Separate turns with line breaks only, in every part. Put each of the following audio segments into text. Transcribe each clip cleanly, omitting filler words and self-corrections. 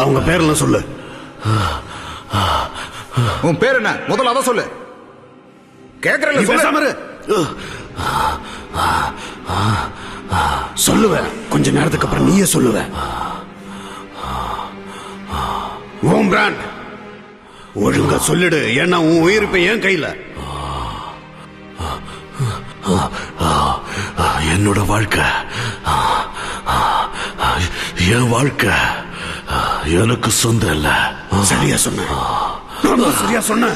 அவங்க பேரெல்லாம் சொல்லு.
உன் பேர் என்ன? முதல்ல அதான் சொல்லு. கேக்குறேன்.
சொல்லுவேன். கொஞ்ச நேரத்துக்கு அப்புறம் நீயே சொல்லுவ. ஓம் பிராண்ட், ஒழுங்கா சொல்லிடு. ஏன்னா உன் உயிர் இப்ப என் கையில. என்னோட வாழ்க்கை, என் வாழ்க்கை எனக்கு சொந்தம் இல்ல. சரியா சொன்ன, சரியா சொன்ன.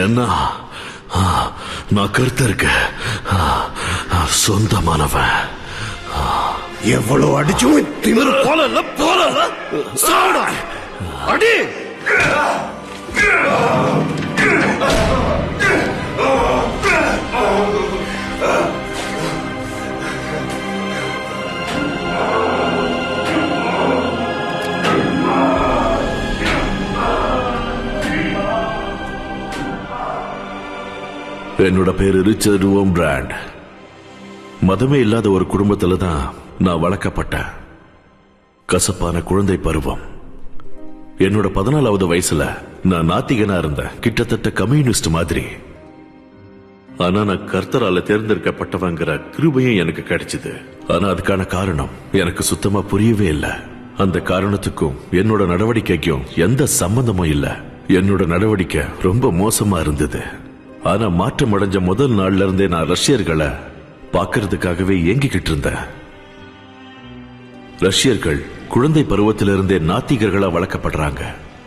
ஏன்னா நான் கர்த்தருக்கு சொந்தமானவன். எவ்வளவு அடிச்சும் திமிரு போல சாடா அடி. என்னோட பேரு ரிச்சர்ட் ஓம் பிராண்ட். மதமே இல்லாத ஒரு குடும்பத்துல தான் நான் வளர்க்கப்பட்டேன். கசப்பான குழந்தை பருவம். என்னோட 14வது வயசுல நான் நாத்திகனா இருந்தேன், கிட்டத்தட்ட கம்யூனிஸ்ட் மாதிரி. ஆனா நான் கர்த்தரால தேர்ந்தெடுக்கப்பட்டவங்கிற கிருபையும் எனக்கு கிடைச்சது. ஆனா அதுக்கான காரணம் எனக்கு சுத்தமா புரியவே இல்லை. அந்த காரணத்துக்கும் என்னோட நடவடிக்கைக்கும் எந்த சம்பந்தமும் இல்லை. என்னோட நடவடிக்கை ரொம்ப மோசமா இருந்தது. ஆனா மாற்றம் அடைஞ்ச முதல் நாள்ல இருந்தே நான் ரஷ்யர்களை பார்க்கறதுக்காகவே ஏங்கிக்கிட்டு இருந்தேன். ரஷ்யர்கள் குழந்தை பருவத்திலிருந்தே நாத்திகர்களா வளர்க்கப்படுறாங்க.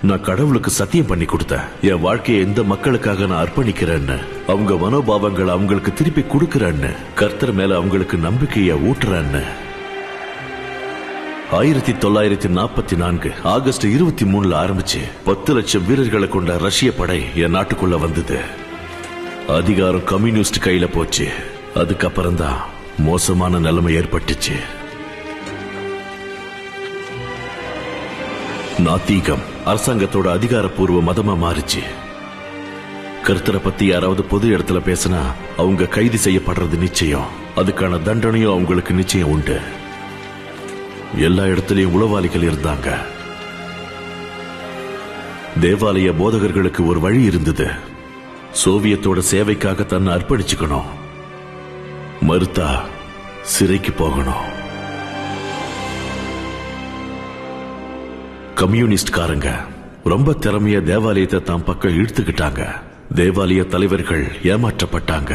நான் கடவுளுக்கு சத்தியம் பண்ணி கொடுத்தேன், என் வாழ்க்கையை எந்த மக்களுக்காக நான் அர்ப்பணிக்கிறேன்னு, அவங்க மனோபாவங்களை அவங்களுக்கு திருப்பி கொடுக்கறேன்னு, கர்த்தர் மேல அவங்களுக்கு நம்பிக்கையை ஊட்டுறேன்னு. 1944 ஆகஸ்ட் 23 ஆரம்பிச்சு 10 லட்சம் வீரர்களை கொண்ட ரஷ்ய படை என் நாட்டுக்குள்ள வந்தது. அதிகாரம் கம்யூனிஸ்ட் கையில போச்சு. அதுக்கப்புறம் தான் மோசமான நிலைமை ஏற்பட்டுச்சு. நாத்திகம் அரசாங்கத்தோட அதிகாரப்பூர்வ மதமா மாறிச்சு. கர்த்தரை பத்தி யாராவது பொது இடத்துல பேசினா அவங்க கைது செய்யப்படுறது நிச்சயம். அதுக்கான தண்டனையும் அவங்களுக்கு நிச்சயம் உண்டு. எல்லா இடத்துலயும் உளவாளிகள் இருந்தாங்க. தேவாலய போதகர்களுக்கு ஒரு வழி இருந்தது. சோவியத்தோட சேவைக்காக தன்னை அர்ப்பணிச்சுக்கணும். மறுத்தா சிறைக்கு போகணும். கம்யூனிஸ்ட்காரங்க ரொம்ப திறமைய தேவாலயத்தை தாம் பக்கம் இழுத்துக்கிட்டாங்க. தேவாலய தலைவர்கள் ஏமாற்றப்பட்டாங்க.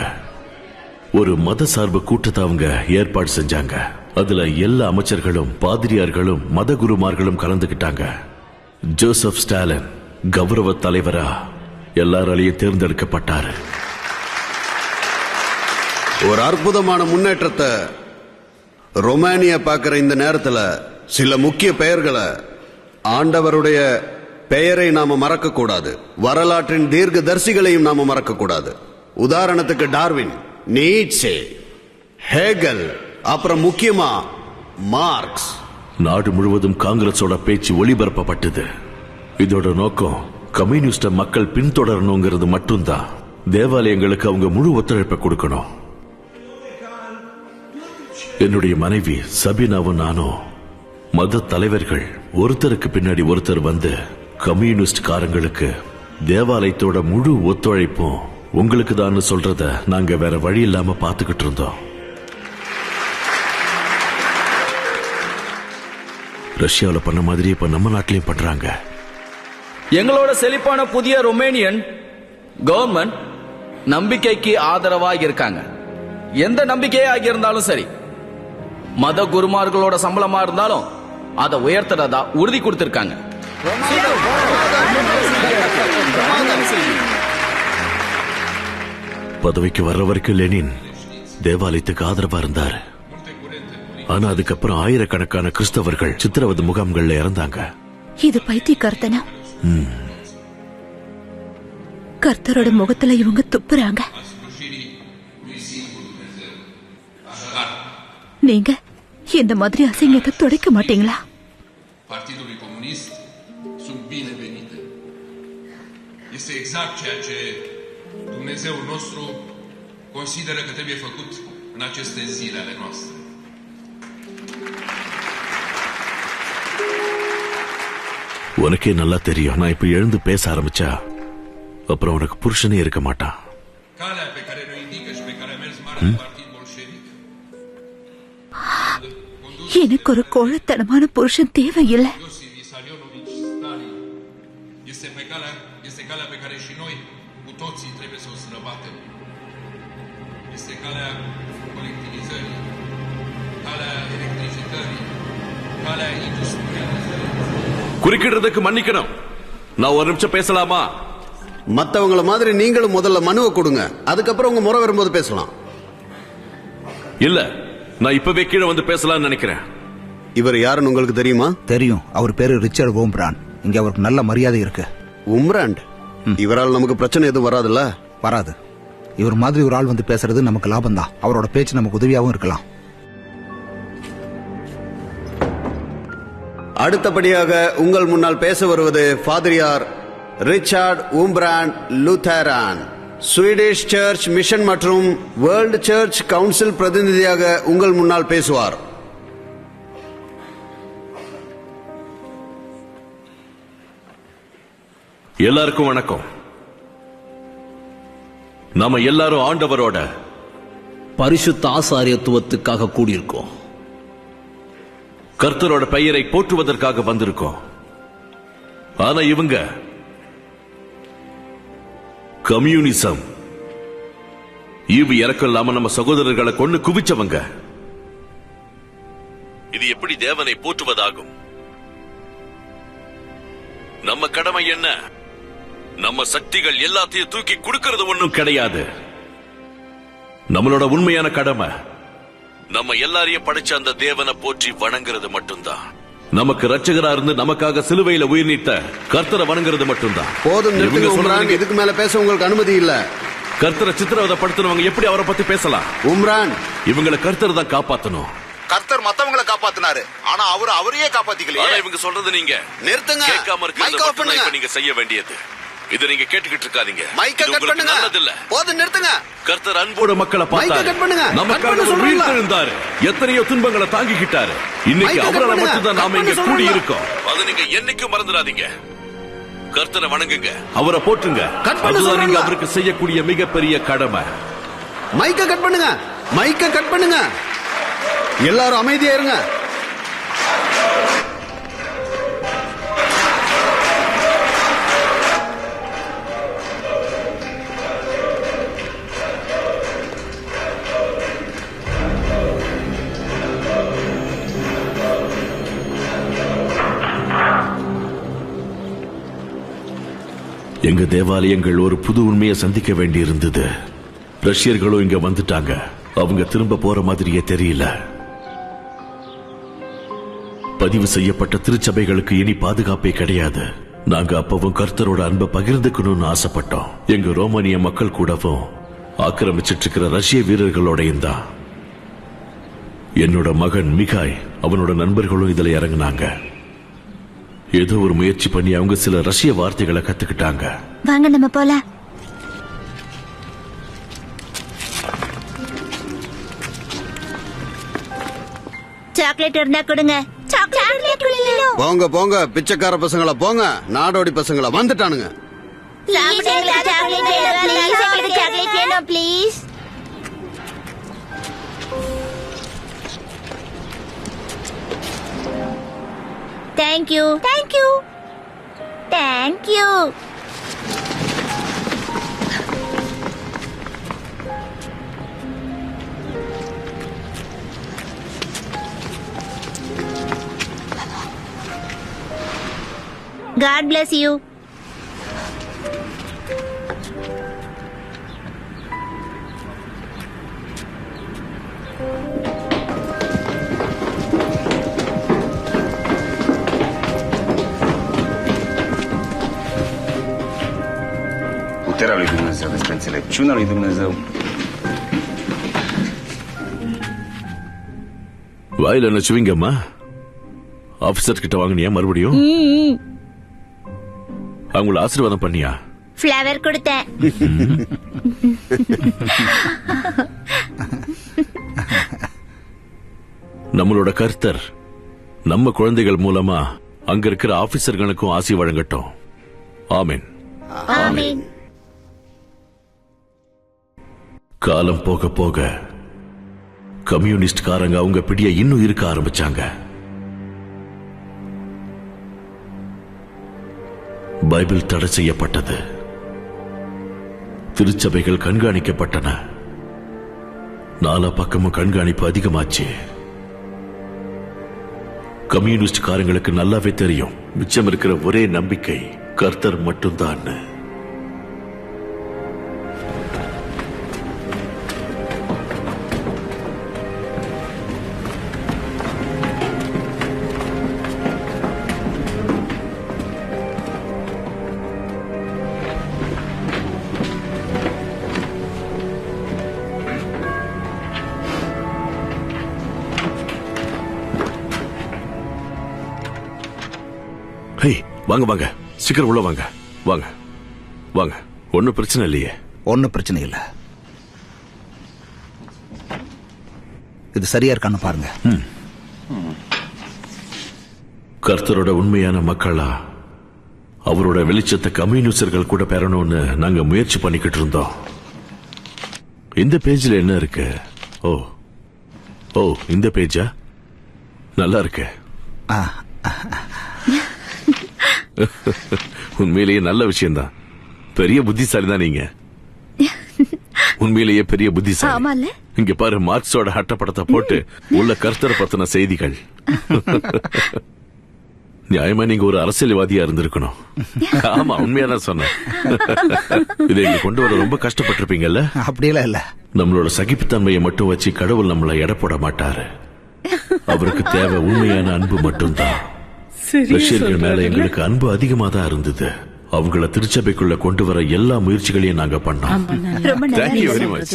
ஒரு மத சார்பு கூட்டத்தை அவங்க ஏற்பாடு செஞ்சாங்க. அதுல எல்லா அமைச்சர்களும் பாதிரியார்களும் மத குருமார்களும் கலந்துகிட்டாங்க. ஜோசப் ஸ்டாலின் கௌரவ தலைவரா எல்லாராலையும் தேர்ந்தெடுக்கப்பட்டாரு. ஒரு அற்புதமான முன்னேற்றத்தை ரொமானியா பார்க்கிற இந்த நேரத்தில் சில முக்கிய பெயர்களை, ஆண்டவருடைய பெயரை நாம மறக்க கூடாது. வரலாற்றின் தீர்க்க தரிசிகளையும் நாம மறக்க கூடாது. உதாரணத்துக்கு டார்வின், நீட்சே, ஹேகல், அப்புறம் முக்கியமா மார்க்ஸ்.
நாடு முழுவதும் காங்கிரஸோட பேச்சு ஒளிபரப்பப்பட்டது. இதோட நோக்கம் கம்யூனிஸ்ட மக்கள் பின்தொடரணுங்கிறது மட்டும்தான். தேவாலயங்களுக்கு அவங்க முழு ஒத்துழைப்பை கொடுக்கணும். என்னுடைய மனைவி சபினாவும் நானும் மத தலைவர்கள் ஒருத்தருக்கு பின்னாடி ஒருத்தர் வந்து கம்யூனிஸ்ட் காரங்களுக்கு தேவாலயத்தோட முழு ஒத்துழைப்பும் உங்களுக்கு தான் சொல்றத நாங்க வேற வழி இல்லாம பாத்துக்கிட்டு இருந்தோம். ரஷ்யாவில் பண்ண மாதிரி இப்ப நம்ம நாட்டிலையும் பண்றாங்க.
எங்களோட செழிப்பான புதிய ரொமேனியன் கவர்மெண்ட் நம்பிக்கைக்கு ஆதரவாக இருக்காங்க. எந்த நம்பிக்கையாக இருந்தாலும் சரி, மத குருமார்களோட சம்பளமா இருந்தாலும் அதை உயர்த்துறதா உறுதி கொடுத்திருக்காங்க.
பதவிக்கு வர்ற வரைக்கும் லெனின் தேவாலயத்துக்கு ஆதரவா இருந்தார். ஆனா அதுக்கப்புறம் ஆயிரக்கணக்கான கிறிஸ்தவர்கள் சித்திரவதை முகாம்கள்ல இறந்தாங்க.
இது பைத்தியக்காரத்தனா? கர்த்தரோட முகத்துல இவங்க துப்புறாங்க. நீங்க இந்த மாதிரி அசிங்கத்தை துடைக்க மாட்டீங்களா?
Partidului Comunist sunt binevenite. Este exact ceea ce Dumnezeul nostru consideră că trebuie făcut în aceste zile ale noastre.
உனக்கே நல்லா தெரியும், நான் இப்ப எழுந்து பேச ஆரம்பிச்சா அப்புறம் உனக்கு புருஷனே இருக்க மாட்டான்.
Calea pe care ne indică și pe care a mers Marele Partid Bolșevic.
எனக்கு ஒரு கோழத்தனமான புருஷன் தேவையில்லை.
Iosif Vissarionovici Stalin este calea pe care și noi cu toții trebuie să o străbatem. Este calea colectivizării, calea electricitării, calea industrializării.
குறுக்கிடுறதுக்கு மன்னிக்கணும். நான் ஒரு நிமிஷம் பேசலாமா?
மத்தவங்கள மாதிரி நீங்களும் முதல்ல மனுவை கொடுங்க, அதுக்கப்புறம் உங்க முறை வரும்போது பேசலாம்.
இல்ல, நான் இப்பவே கீழே வந்து பேசலாம்னு நினைக்கிறேன்.
இவர் யாருன்னு உங்களுக்கு தெரியுமா?
தெரியும். அவர் பேரு ரிச்சர்ட் ஓம்ரான். இங்க அவருக்கு நல்ல மரியாதை இருக்கு.
உம்ராண்ட்? இவரால் நமக்கு பிரச்சனை எதுவும் வராதுல்ல?
வராது. இவர் மாதிரி ஒரு ஆள் வந்து பேசுறது நமக்கு லாபம் தான். அவரோட பேச்சு நமக்கு உதவியாகவும் இருக்கலாம்.
அடுத்தபடியாக உங்கள் முன்னால் பேச வருவது ஃபாதரியார் ரிச்சர்ட் ஊம்ப்ராண்ட் லூத்தரான், ஸ்வீடிஷ் சர்ச் மிஷன் மற்றும் வேர்ல்ட் சர்ச் கவுன்சில் பிரதிநிதியாக உங்கள் முன்னால் பேசுவார்.
எல்லாருக்கும் வணக்கம். நாம எல்லாரும் ஆண்டவரோட
பரிசுத்த ஆசாரியத்துவத்துக்காக கூடியிருக்கோம்.
கர்த்தரோட பெயரை போற்றுவதற்காக வந்திருக்கோம். ஆனா இவங்க கம்யூனிசம், ஈவு இறக்கம் இல்லாம நம்ம சகோதரர்களை கொண்டு குவிச்சவங்க. இது எப்படி தேவனை போற்றுவதாகும்? நம்ம கடமை என்ன? நம்ம சக்திகள் எல்லாத்தையும் தூக்கி கொடுக்கிறது ஒண்ணும் கிடையாது. நம்மளோட உண்மையான கடமை நம்ம எல்லாரையும் படைச்ச அந்த தேவனை போற்றி வணங்குறது மட்டும்தான். நமக்கு ரட்சகரா இருந்து நமக்காக சிலுவையில உயிர் நீத்த கர்த்தரை வணங்குறது மட்டும்தான்.
போதும், நிறுத்துங்க உம்ரான். இதுக்கு மேல பேச உங்களுக்கு அனுமதி இல்ல.
கர்த்தரை சித்திரவதைப்படுத்துறவங்க எப்படி அவரை பத்தி பேசலாம்?
உம்ரான்,
இவங்களை கர்த்தர் தான் காப்பாத்தணும்.
கர்த்தர் மத்தவங்களை காப்பாத்தினாரு, ஆனா அவரையே காப்பாத்திக்கலையே.
இவங்க சொல்றது நீங்க
நிறுத்துங்க.
கேட்காம இருக்கிறது நீங்க செய்ய வேண்டியது. இதை நீங்க கேட்டுக்கிட்டு இருக்காதீங்க.
மைக்க கட் பண்ணுங்க.
நல்லதில்ல.
போதும், நிறுத்துங்க.
கர்த்தர் அன்போட மக்களை பார்த்தாரு. நமக்காக உயிர்த்தெழுந்தாரு. எத்தனையோ துன்பங்களை தாங்கிக்கிட்டாரு. இன்னைக்கு அவரால மட்டும்தான் நாம இங்க கூடி இருக்கோம். அது நீங்க என்னைக்கும் மறந்துடாதீங்க. கர்த்தரை வணங்குங்க, அவரை போற்றுங்க. அதுதான் நீங்க அவருக்கு செய்யக்கூடிய மிகப்பெரிய கடமை.
மைக்க கட் பண்ணுங்க. மைக்க கட் பண்ணுங்க. எல்லாரும் அமைதியா இருங்க.
எங்க தேவாலயங்கள் ஒரு புது உண்மையை சந்திக்க வேண்டி இருந்தது. ரஷ்யர்களும் இங்க வந்துட்டாங்க. அவங்க திரும்ப போற மாதிரியே தெரியல. பதிவு செய்யப்பட்ட திருச்சபைகளுக்கு இனி பாதுகாப்பே கிடையாது. நாங்க அப்பவும் கர்த்தரோட அன்பை பகிர்ந்துக்கணும்னு ஆசைப்பட்டோம். எங்க ரோமானிய மக்கள் கூடவும் ஆக்கிரமிச்சிட்டு இருக்கிற ரஷ்ய வீரர்களோடையும் தான். என்னோட மகன் மிகாய், அவனோட நண்பர்களும் இதுல இறங்குனாங்க. ஏதோ ஒரு முயற்சி பண்ணி அவங்க சில ரஷ்ய வார்த்தைகளை கத்துக்கிட்டாங்க.
வாங்க நம்ம போல. சாக்லேட் இருந்தா கொடுங்க. சாக்லேட்
போங்க போங்க, பிச்சைக்கார பசங்களா போங்க. நாடோடி பசங்களா வந்துட்டானுங்க.
சாக்லேட் வேணும் please. Thank you. Thank you. Thank you. God bless you.
Puterea lui Dumnezeu, despre înțelepciunea lui Dumnezeu.
வாயில என்ன சுவிங்கம்மா? ஆபீசர் கிட்ட வாங்கினியா மறுபடியும்? அவங்கள ஆசீர்வாதம் பண்ணியா?
ஃப்ளவர் கொடுத்தேன்.
நம்மளோட கர்த்தர் நம்ம குழந்தைகள் மூலமா
அங்க இருக்கிற ஆபீசர்களுக்கும் ஆசி வழங்கட்டும். ஆமென்.
ஆமென்.
காலம் போக போக கம்யூனிஸ்ட்காரங்க அவங்க பிடிய இன்னும் இருக்க ஆரம்பிச்சாங்க. பைபிள் தடை செய்யப்பட்டது. திருச்சபைகள் கண்காணிக்கப்பட்டன. நாலா பக்கமும் கண்காணிப்பு அதிகமாச்சு. கம்யூனிஸ்ட் காரங்களுக்கு நல்லாவே தெரியும் மிச்சம் இருக்கிற ஒரே நம்பிக்கை கர்த்தர் மட்டும்தான். வாங்க வாங்க, சீக்கிரம் உள்ள வாங்க. வாங்க வாங்க, ஒன்னும் பிரச்சனை இல்லையே.
ஒன்னும் பிரச்சனை இல்ல. இது சரியா இருக்கான்னு பாருங்க.
கர்த்தரோட உண்மையான மக்களா அவரோட வெளிச்சத்தை கம்யூனிஸ்டர்கள் கூட பெறணும்னு நாங்க முயற்சி பண்ணிக்கிட்டு இருந்தோம். இந்த பேஜ்ல என்ன இருக்கு? ஓ ஓ, இந்த பேஜா? நல்லா இருக்கு. உண்மையிலேயே நல்ல விஷயம்தான். பெரிய புத்திசாலி தான் நீங்க. உண்மையிலேயே பெரிய புத்திசாலி. இங்க பாரு, மார்க்ஸோட அட்டப்படத்தை போட்டு உள்ள கர்த்தரை பத்தின செய்திகள். நியாயமா நீங்க ஒரு அரசியல்வாதியா இருந்திருக்கணும். ஆமா, உண்மையா தான் சொன்னேன். இதை இங்க கொண்டு வர ரொம்ப கஷ்டப்பட்டிருப்பீங்கல்ல?
அப்படியெல்லாம் இல்ல.
நம்மளோட சகிப்புத்தன்மையை மட்டும் வச்சு கடவுள் நம்மளை எடை போட மாட்டாரு. அவருக்கு தேவை உண்மையான அன்பு மட்டும்தான். ரஷ்யர்கள் மேல எங்களுக்கு அன்பு அதிகமா தான் இருந்தது. அவங்கள திருச்சபைக்குள்ள கொண்டு வர எல்லா முயற்சிகளையும் நாங்க பண்ணோம். Thank you very much.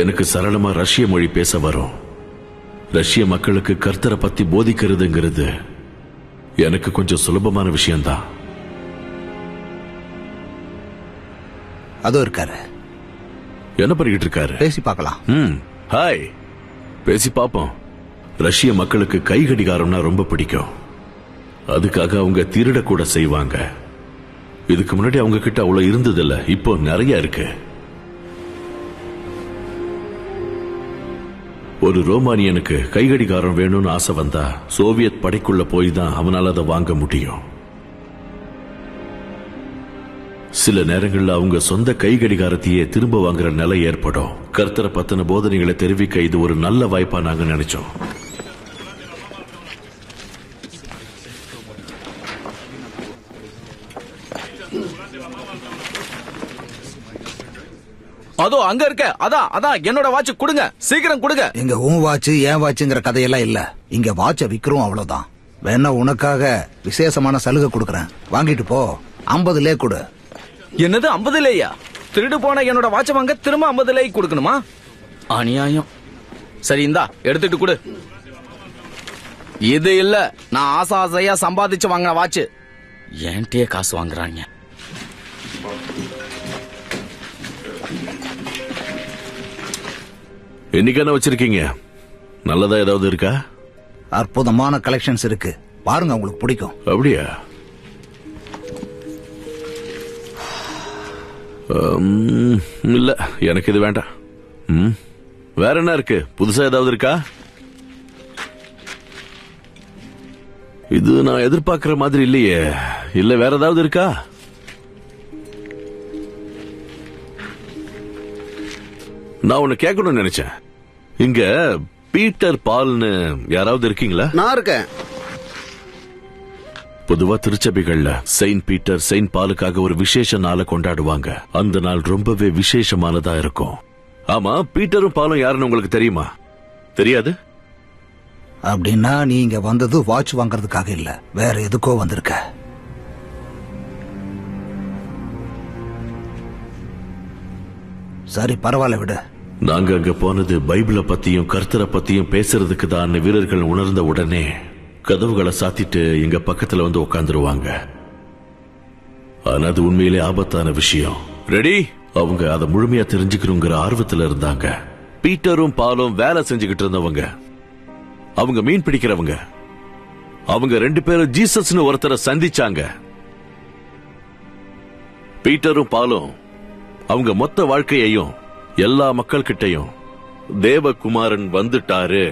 எனக்கு சரளமா ரஷ்ய மொழி பேச வரும். ரஷ்ய மக்களுக்கு கர்த்தரை பத்தி போதிக்கிறதுங்கிறது எனக்கு கொஞ்சம் சுலபமான விஷயம்தான்.
அதோ இருக்காரு.
என்ன பண்ணிக்கிட்டு இருக்காரு?
பேசி பார்க்கலாம்.
ஹாய், பேசி பாப்போம். ரஷ்ய மக்களுக்கு கை கடிகாரம்னா ரொம்ப பிடிக்கும். அதுக்காக அவங்க திருட கூட செய்வாங்க. இதுக்கு முன்னாடி அவங்க கிட்ட அவ்வளவு இருந்ததில்ல, இப்போ நிறைய இருக்கு. ஒரு ரோமானியனுக்கு கை கடிகாரம் வேணும்னு ஆசை வந்தா சோவியத் படைக்குள்ள போய் தான் அவனால அதை வாங்க முடியும். சில நேரங்கள்ல அவங்க சொந்த கை கடிகாரத்தையே திரும்ப வாங்குற நிலை ஏற்படும். கர்த்தரை பத்தின போதனைகளை தெரிவிக்க இது ஒரு நல்ல வாய்ப்பா நாங்க நினைச்சோம்.
அதோ அங்க இருக்க. அதான் என்னோட வாட்ச் கொடுங்க, சீக்கிரம் கொடுங்க.
எங்க உன் வாட்ச் ஏன் வாட்சுங்கிற கதையெல்லாம் இல்ல. இங்க வாட்ச விக்கிறோம், அவ்வளவுதான். வேணா உனக்காக விசேஷமான சலுகை கொடுக்கறேன், வாங்கிட்டு போ. 50 கொடு.
என்னது 50 திருடு போன என்னோட வாட்ச வாங்க திரும்ப 50 கொடுக்கணுமா? அநியாயம். சரி, இந்தா எடுத்துட்டு கொடு. இது இல்ல, நான் ஆசையா சம்பாதிச்சு வாங்கின வாட்ச். என்கிட்டயே காசு வாங்குறாங்க.
என்னைக்கு என்ன வச்சிருக்கீங்க? நல்லதா ஏதாவது இருக்கா?
அற்புதமான கலெக்ஷன்ஸ் இருக்கு, பாருங்க, உங்களுக்கு பிடிக்கும்.
அப்படியா? இல்ல, எனக்கு இது வேண்டாம். வேற என்ன இருக்கு? புதுசா ஏதாவது இருக்கா? இது நான் எதிர்பார்க்கிற மாதிரி இல்லையே. இல்ல வேற ஏதாவது இருக்கா? நான் உன்னை கேட்கணும்னு நினைச்சேன். இங்க பீட்டர் பால்னு யாராவது இருக்கீங்களா?
நான் இருக்கேன்.
பொதுவா திருச்சபைகள்ல செயின்ட் பீட்டர் செயின்ட் பாலுக்காக ஒரு விசேஷ நாளை கொண்டாடுவாங்க. அந்த நாள் ரொம்பவே விசேஷமானதா இருக்கும். ஆமா, பீட்டரும் பாலும் யாருன்னு உங்களுக்கு தெரியுமா? தெரியாது?
அப்படின்னா நீ இங்க வந்தது வாட்ச் வாங்கறதுக்காக இல்ல, வேற எதுக்கோ வந்திருக்க. சரி, பரவாயில்ல, விடு.
நாங்க அங்க போனது பைபிளை பத்தியும் கர்த்தரை பத்தியும் பேசுறதுக்கு தான். வீரர்கள் உணர்ந்த உடனே கதவுகளை சாத்திட்டு எங்க பக்கத்துல வந்து உட்காந்துருவாங்க. ஆனா அது உண்மையிலே ஆபத்தான விஷயம். ரெடி? அவங்க அதை முழுமையா தெரிஞ்சுக்கணுங்கிற ஆர்வத்துல இருந்தாங்க. பீட்டரும் பாலும் வேலை செஞ்சுக்கிட்டு இருந்தவங்க. அவங்க மீன் பிடிக்கிறவங்க. அவங்க 2 பேரும் ஜீசஸ்னு ஒருத்தரை சந்திச்சாங்க. பீட்டரும் பாலும் அவங்க மொத்த வாழ்க்கையையும் எல்லா மக்கள் கிட்டையும் தேவகுமாரன் வந்துட்டாரு,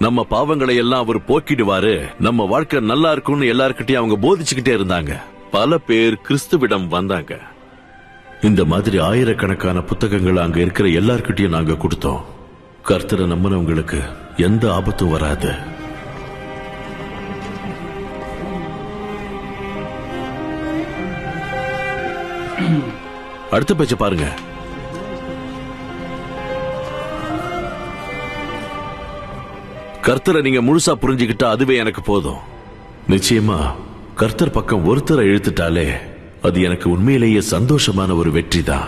நம்ம பாவங்களை எல்லாம் அவர் போக்கிடுவாரு, நம்ம வாழ்க்கை நல்லா இருக்கும்னு எல்லார்கிட்டயும் அவங்க போதிச்சுக்கிட்டே இருந்தாங்க. பல பேர் கிறிஸ்துவிடம் வந்தாங்க. இந்த மாதிரி ஆயிரக்கணக்கான புத்தகங்களை அங்க இருக்கிற எல்லார்கிட்டயும் நாங்க கொடுத்தோம். கர்த்தரை நம்பினவங்களுக்கு எந்த ஆபத்தும் வராது. அடுத்த பேச்ச பாருங்க. கர்த்தரை நீங்க முழுசா புரிஞ்சுக்கிட்டா அதுவே எனக்கு போதும். நிச்சயமா கர்த்தர் பக்கம் ஒருத்தரை இழுத்துட்டாலே அது எனக்கு உண்மையிலேயே சந்தோஷமான ஒரு வெற்றி தான்.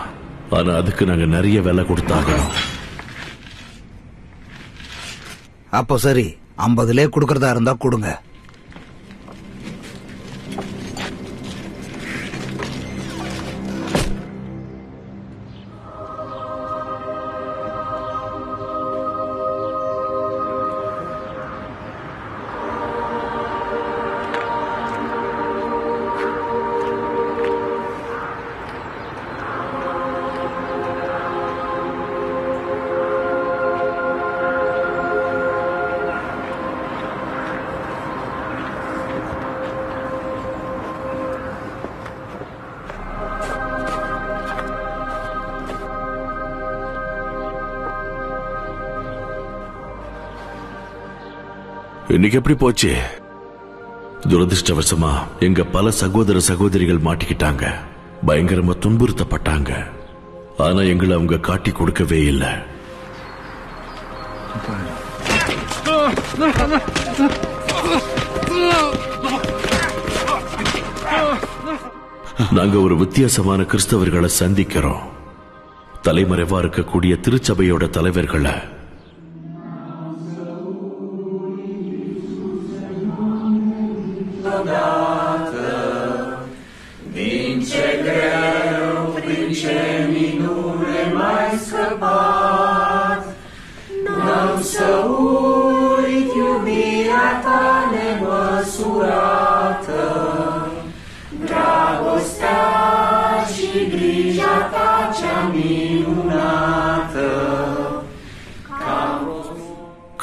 ஆனா அதுக்கு நாங்க நிறைய வேலை கொடுத்தாகணும்.
அப்போ சரி, 50 கொடுக்கறதா இருந்தா கொடுங்க.
இன்னைக்கு எப்படி போச்சு? துரதிருஷ்டவசமா எங்க பல சகோதர சகோதரிகள் மாட்டிக்கிட்டாங்க, பயங்கரமா துன்புறுத்தப்பட்டாங்க. ஆனா எங்களை அவங்க காட்டி கொடுக்கவே இல்லை. நாங்க ஒரு வித்தியாசமான கிறிஸ்தவர்களை சந்திக்கிறோம். தலைமறைவா இருக்கக்கூடிய திருச்சபையோட தலைவர்களை.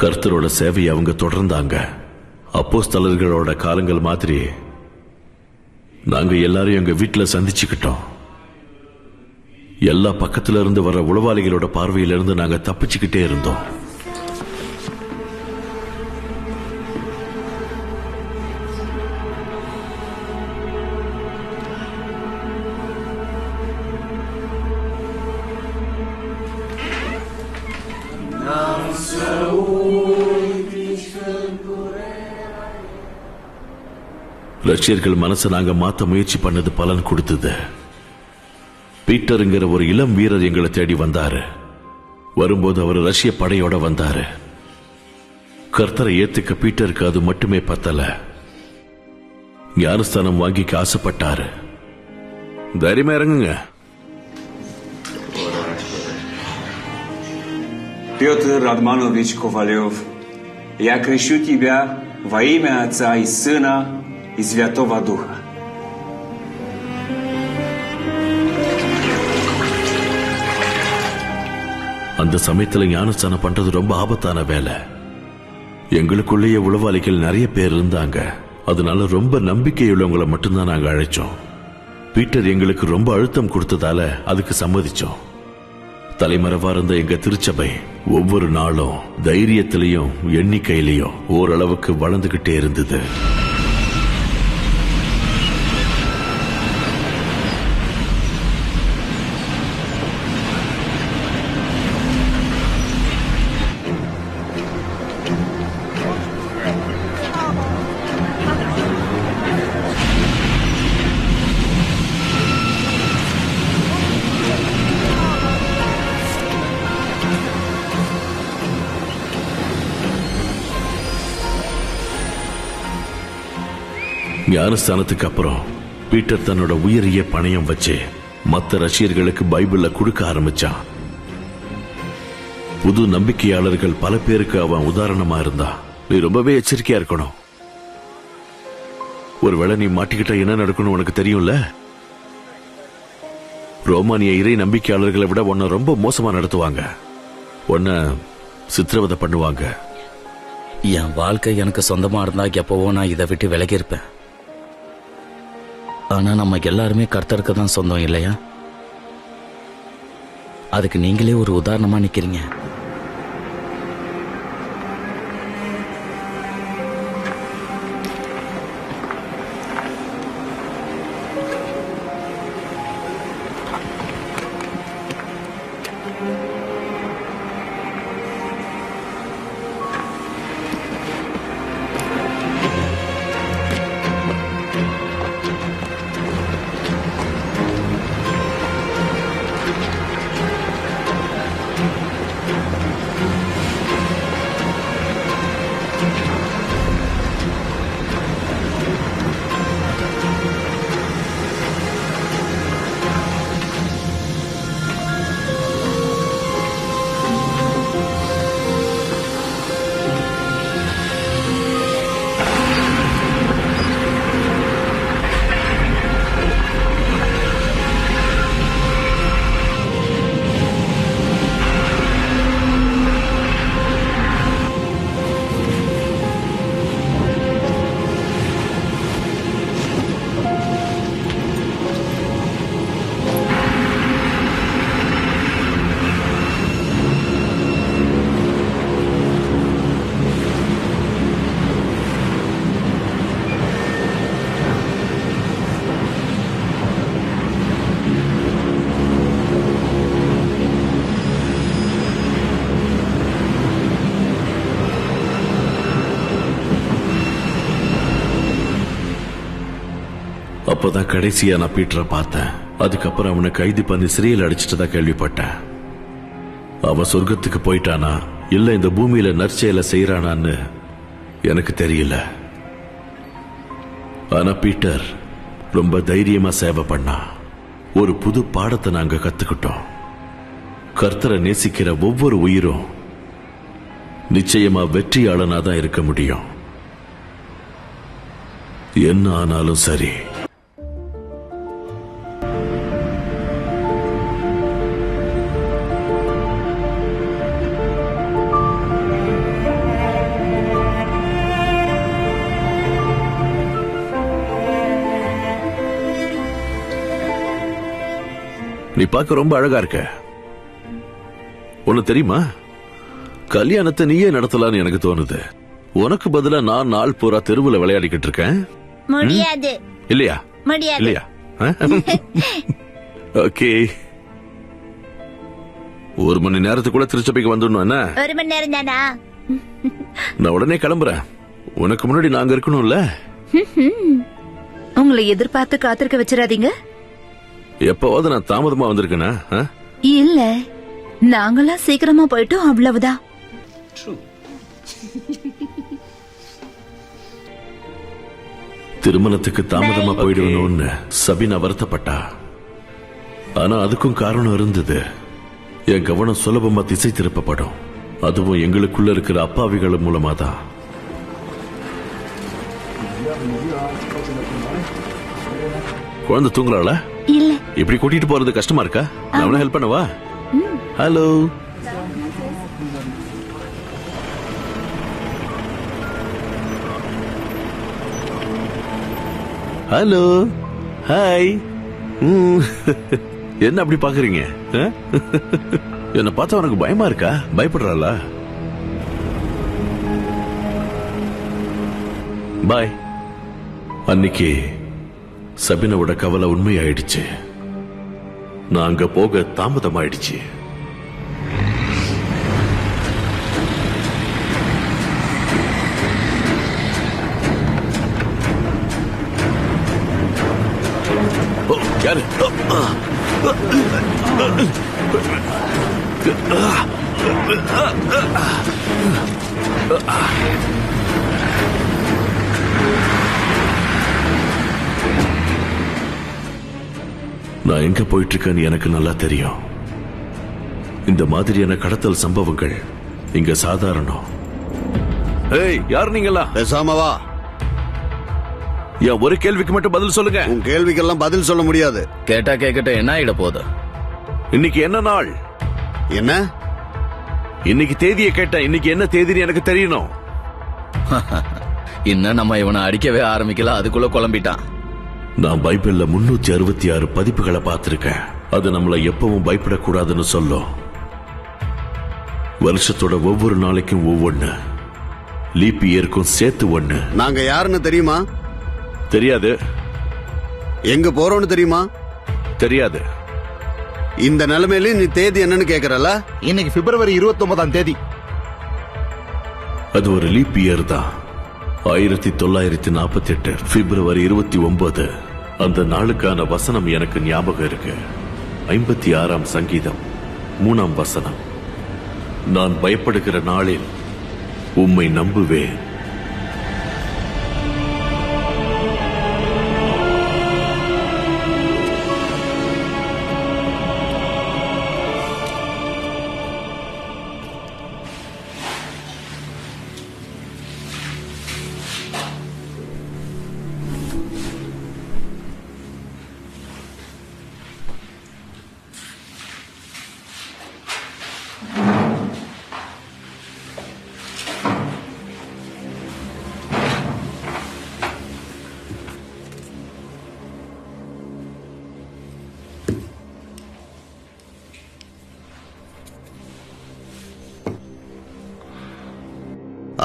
கர்த்தரோட சேவையை அவங்க தொடர்ந்தாங்க. அப்போஸ்தலர்களோட காலங்கள் மாதிரி நாங்க எல்லாரையும் எங்க வீட்டுல சந்திச்சுக்கிட்டோம். எல்லா பக்கத்துல இருந்து வர உளவாளிகளோட பார்வையிலிருந்து நாங்க தப்பிச்சுக்கிட்டே இருந்தோம். ரஷ்யர்கள் மனசை நாங்க மாத்த முயற்சி பண்ணது பலன் கொடுத்தது. பீட்டருங்கிற ஒரு இளம் வீரர் எங்களை தேடி வந்தாரு. வரும்போது அவர் ரஷ்ய படையோட வந்தாரு. கர்த்தரை ஏத்துக்க பீட்டருக்கு அது மட்டுமே பத்தல, ஞானஸ்தானம் வாங்கிக்க ஆசைப்பட்டாரு. தைரியமா இறங்குங்க.
Piotr Radmanovich Kovalev, я крещу тебя во имя Отца и Сына и Святого Духа.
அந்த சமயத்துல ஞானஸ்தானம் பண்றது ரொம்ப ஆபத்தான வேலை. எங்களுக்குள்ளேயே உளவாளிகள் நிறைய பேர் இருந்தாங்க. அதனால ரொம்ப நம்பிக்கையுள்ளவங்களை மட்டும்தான் நாங்க அழைச்சோம். பீட்டர் எங்களுக்கு ரொம்ப அழுத்தம் கொடுத்ததால அதுக்கு சம்மதிச்சோம். தலைமறைவா இருந்த எங்க திருச்சபை ஒவ்வொரு நாளும் தைரியத்திலையும் எண்ணிக்கையிலையும் ஓரளவுக்கு வளர்ந்துகிட்டே இருந்தது. ஞானஸ்தானத்துக்கு அப்புறம் பீட்டர் தன்னோட உயிரிய பணயம் வச்சு மற்ற ரஷ்யர்களுக்கு பைபிள கொடுக்க ஆரம்பிச்சான். புது நம்பிக்கையாளர்கள் பல பேருக்கு அவன் உதாரணமா இருந்தா. நீ ரொம்பவே எச்சரிக்கையா இருக்கணும். ஒருவேளை நீ மாட்டிக்கிட்டா என்ன நடக்கணும் உனக்கு தெரியும்ல. ரோமானிய இறை நம்பிக்கையாளர்களை விட உன்னை ரொம்ப மோசமா நடத்துவாங்க. உன்னை சித்திரவதை பண்ணுவாங்க.
என் வாழ்க்கை எனக்கு சொந்தமா இருந்தா எப்பவோ நான் இதை விட்டு விலகி இருப்பேன். ஆனா நம்ம எல்லாருமே கர்த்தருக்கு தான் சொந்தம் இல்லையா? அதுக்கு நீங்களே ஒரு உதாரணமா நிக்கிறீங்க.
அப்பதான் கடைசியா நான் பீட்டரை பார்த்தேன். அதுக்கப்புறம் அவனை கைது பண்ணி சிறையில் அடிச்சிட்டதா கேள்விப்பட்டேன். அவன் சொர்க்கத்துக்கு போயிட்டானா இல்ல இந்த பூமியில நற்செயலை செய்யறானான்னு எனக்கு தெரியல. ஆனா பீட்டர் ரொம்ப தைரியமா சேவை பண்ணா. ஒரு புது பாடத்தை நாங்க கத்துக்கிட்டோம். கர்த்தரை நேசிக்கிற ஒவ்வொரு உயிரும் நிச்சயமா வெற்றியாளனா தான் இருக்க முடியும். என்ன ஆனாலும் சரி. நீ பார்க்க ரொம்ப அழகா இருக்க. ஒண்ணு தெரியுமா, கல்யாணத்தை நீயே நடத்தலான்னு எனக்கு தோணுது. உனக்கு பதிலா நான் நாள் பூரா தெருவுல விளையாடிக்கிட்டு இருக்கேன்.
முடியாது.
இல்லையா?
முடியாது.
இல்லையா? ஓகே, 1 மணி நேரத்துக்குள்ள திருச்சபைக்கு வந்துடணும். என்ன
1 மணி நேரம் தானா?
நான் உடனே கிளம்புறேன். உனக்கு முன்னாடி நாங்க இருக்கணும்ல.
உங்களை எதிர்பார்த்து காத்திருக்க வச்சிடாதீங்க.
எப்பவாவது நான் தாமதமா வந்திருக்கேனா?
இல்ல, நாங்களா சீக்கிரமா போயிட்டோம், அவ்வளவுதான்.
திருமணத்துக்கு தாமதமா போயிடுவணும்னு சபினா வருத்தப்பட்டா. ஆனா அதுக்கும் காரணம் இருந்தது. என் கவனம் சுலபமா திசை திருப்பப்படும். அதுவும் எங்களுக்குள்ள இருக்கிற அப்பாவிகள் மூலமா தான். குழந்தை தூங்கலால?
இல்ல.
இப்படி கூட்டிட்டு போறது கஷ்டமா இருக்கா? நான் ஹெல்ப் பண்ணவா? ஹலோ. ஹலோ. ஹாய். என்ன அப்படி பாக்குறீங்க? என்ன பார்த்தா உனக்கு பயமா இருக்கா? பயப்படுறாளா? பாய். அன்னைக்கு சபினாவோட கவலை உண்மையாயிடுச்சு. நான் அங்க போக தாமதமாயிடுச்சு. யாரு? நான் எங்க போயிட்டு இருக்கேன்னு எனக்கு நல்லா தெரியும்.
இந்த மாதிரியான கடத்தல் சம்பவங்கள் இங்க சாதாரணம். ஏய், யார் நீங்களா?
பேசாம வா.
என் ஒரு கேள்விக்கு மட்டும் பதில் சொல்லுங்க.
உன் கேள்விக்கெல்லாம் பதில் சொல்ல முடியாது.
கேட்டா கேட்கட்ட என்ன ஆயிட போகுது?
இன்னைக்கு என்ன நாள்?
என்ன?
இன்னைக்கு தேதியை கேட்டேன். இன்னைக்கு என்ன தேதின்னு எனக்கு தெரியணும்.
இன்னும் நம்ம இவனை அடிக்கவே ஆரம்பிக்கல, அதுக்குள்ள குழம்பிட்டான்.
நான் பைபிள்ல 366 பதிப்புகளை பார்த்திருக்கேன். அது நம்மளை எப்பவும் பயப்படக்கூடாதுன்னு சொல்லும். வருஷத்தோட ஒவ்வொரு நாளைக்கும் ஒவ்வொன்னு, லீப் இயருக்கும் சேர்த்து ஒண்ணு.
நாங்க யாருன்னு தெரியுமா?
தெரியாது.
எங்க போறோம்னு தெரியுமா?
தெரியாது.
இந்த நிலைமையில நீ தேதி என்னன்னு கேக்குறல?
இன்னைக்கு பிப்ரவரி 29ஆம் தேதி.
அது ஒரு லீப் இயர் தான். 1948 பிப்ரவரி 29. அந்த நாளுக்கான வசனம் எனக்கு ஞாபகம் இருக்கு. 56ஆம் சங்கீதம் 3ஆம் வசனம். நான் பயப்படுகிற நாளில் உம்மை நம்புவேன்.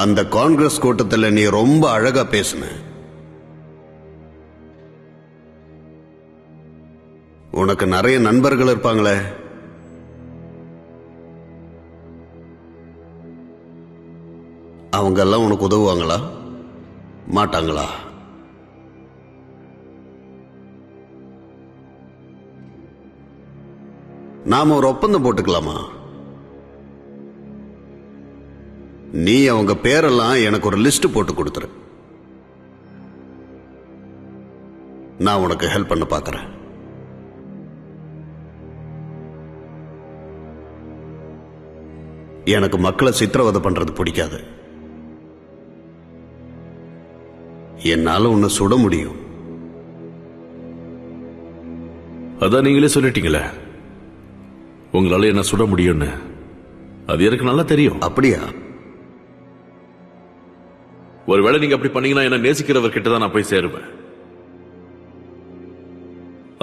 அந்த காங்கிரஸ் கூட்டத்தில் நீ ரொம்ப அழகா பேசுன. உனக்கு நிறைய நண்பர்கள் இருப்பாங்களே, அவங்க எல்லாம் உனக்கு உதவுவாங்களா மாட்டாங்களா? நாம ஒரு ஒப்பந்தம் போட்டுக்கலாமா? நீ அவங்க பேரெல்லாம் எனக்கு ஒரு லிஸ்ட் போட்டு கொடுத்துரு. நான் உனக்கு ஹெல்ப் பண்ண பார்க்கறேன். எனக்கு மக்களை சித்திரவதை பண்றது பிடிக்காது. என்னால உன்னை சுட முடியும்.
அதான் நீங்களே சொல்லிட்டீங்களே, உங்களால என்ன சுட முடியும்னு. அது எனக்கு நல்லா தெரியும்.
அப்படியா?
ஒருவேளை நீங்க அப்படி பண்ணீங்கன்னா என்ன நேசிக்கிறவர் கிட்ட தான் நான் போய் சேருவேன்.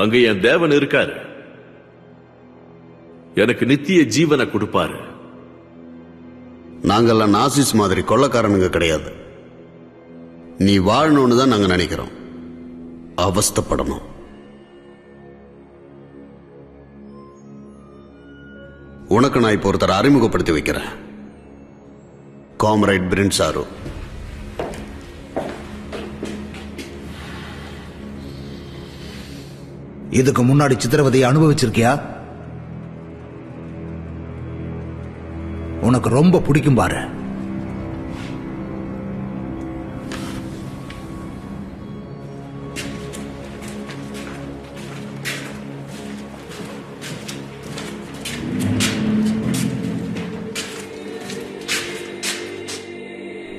அங்க என் தேவன் இருக்காரு, எனக்கு நித்திய ஜீவனை கொடுப்பாரு.
நாங்கெல்லாம் நாசிஸ் மாதிரி கொள்ளக்காரனுங்க கிடையாது. நீ வாழணும்னு தான் நாங்க நினைக்கிறோம், அவஸ்தைப்படணும். உனக்கு நான் இப்போ ஒருத்தர் அறிமுகப்படுத்தி வைக்கிறேன். காம்ரேட் பிரின்சாரு.
இதுக்கு முன்னாடி சித்திரவதையை அனுபவிச்சிருக்கியா? உனக்கு ரொம்ப பிடிக்கும் பாரு.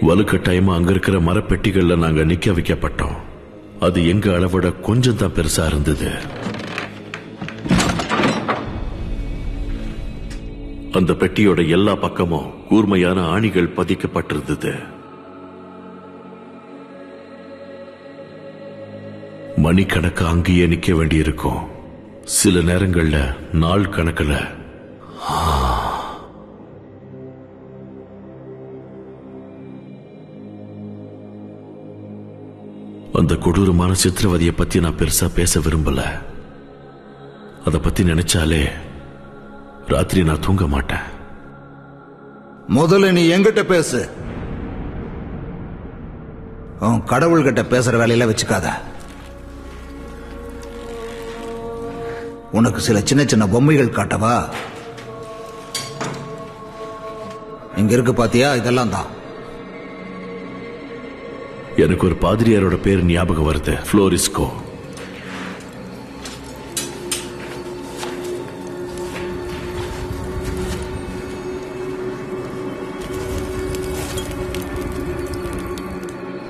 வலுக்கட்டாயமா அங்க இருக்கிற மரப்பெட்டிகள்ல நாங்க நிக்க வைக்கப்பட்டோம். அது எங்க அளவோட கொஞ்சம் தான் பெருசா இருந்தது. அந்த பெட்டியோட எல்லா பக்கமும் கூர்மையான ஆணிகள் பதிக்கப்பட்டிருந்தது. மணிக்கணக்கு அங்கேயே நிக்க வேண்டியிருக்கும். சில நேரங்கள்ல நாள் கணக்குல. அந்த கொடூரமான சித்திரவதையை பத்தி நான் பெருசா பேச விரும்பல. அதை பத்தி நினைச்சாலே ராத்திரி நான் தூங்க மாட்டேன்.
முதல்ல நீ எங்கிட்ட பேசு. உன் கடவுள்கிட்ட பேசுற வேலையில வச்சுக்காத. உனக்கு சில சின்ன சின்ன பொம்மைகள் காட்டவா? இங்க இருக்கு பாத்தியா, இதெல்லாம் தான்.
எனக்கு ஒரு பாதிரியாரோட பேர் ஞாபகம் வருது, புளோரிஸ்கோ.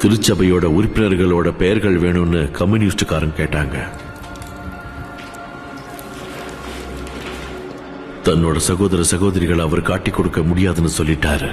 திருச்சபையோட உறுப்பினர்களோட பெயர்கள் வேணும்னு கம்யூனிஸ்டுக்காரன் கேட்டாங்க. தன்னோட சகோதர சகோதரிகளை அவர் காட்டிக் கொடுக்க முடியாதுன்னு சொல்லிட்டாரு.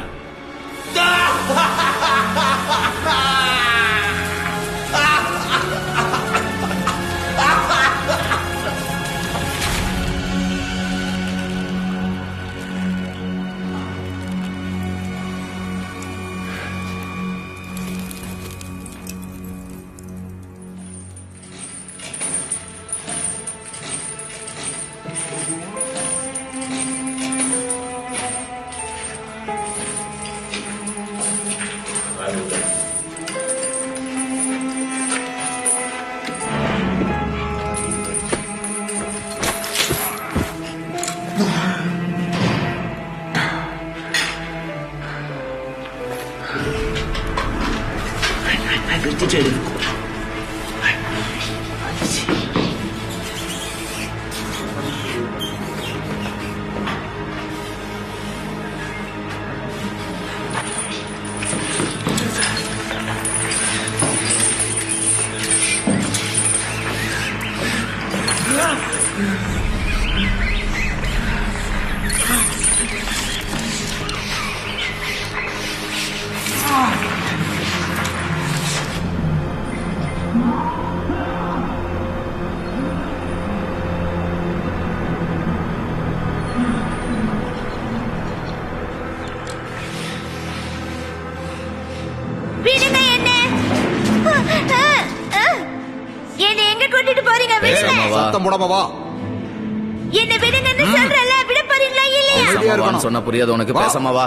சொன்ன புரியாது உனக்கு. பேசாம வா.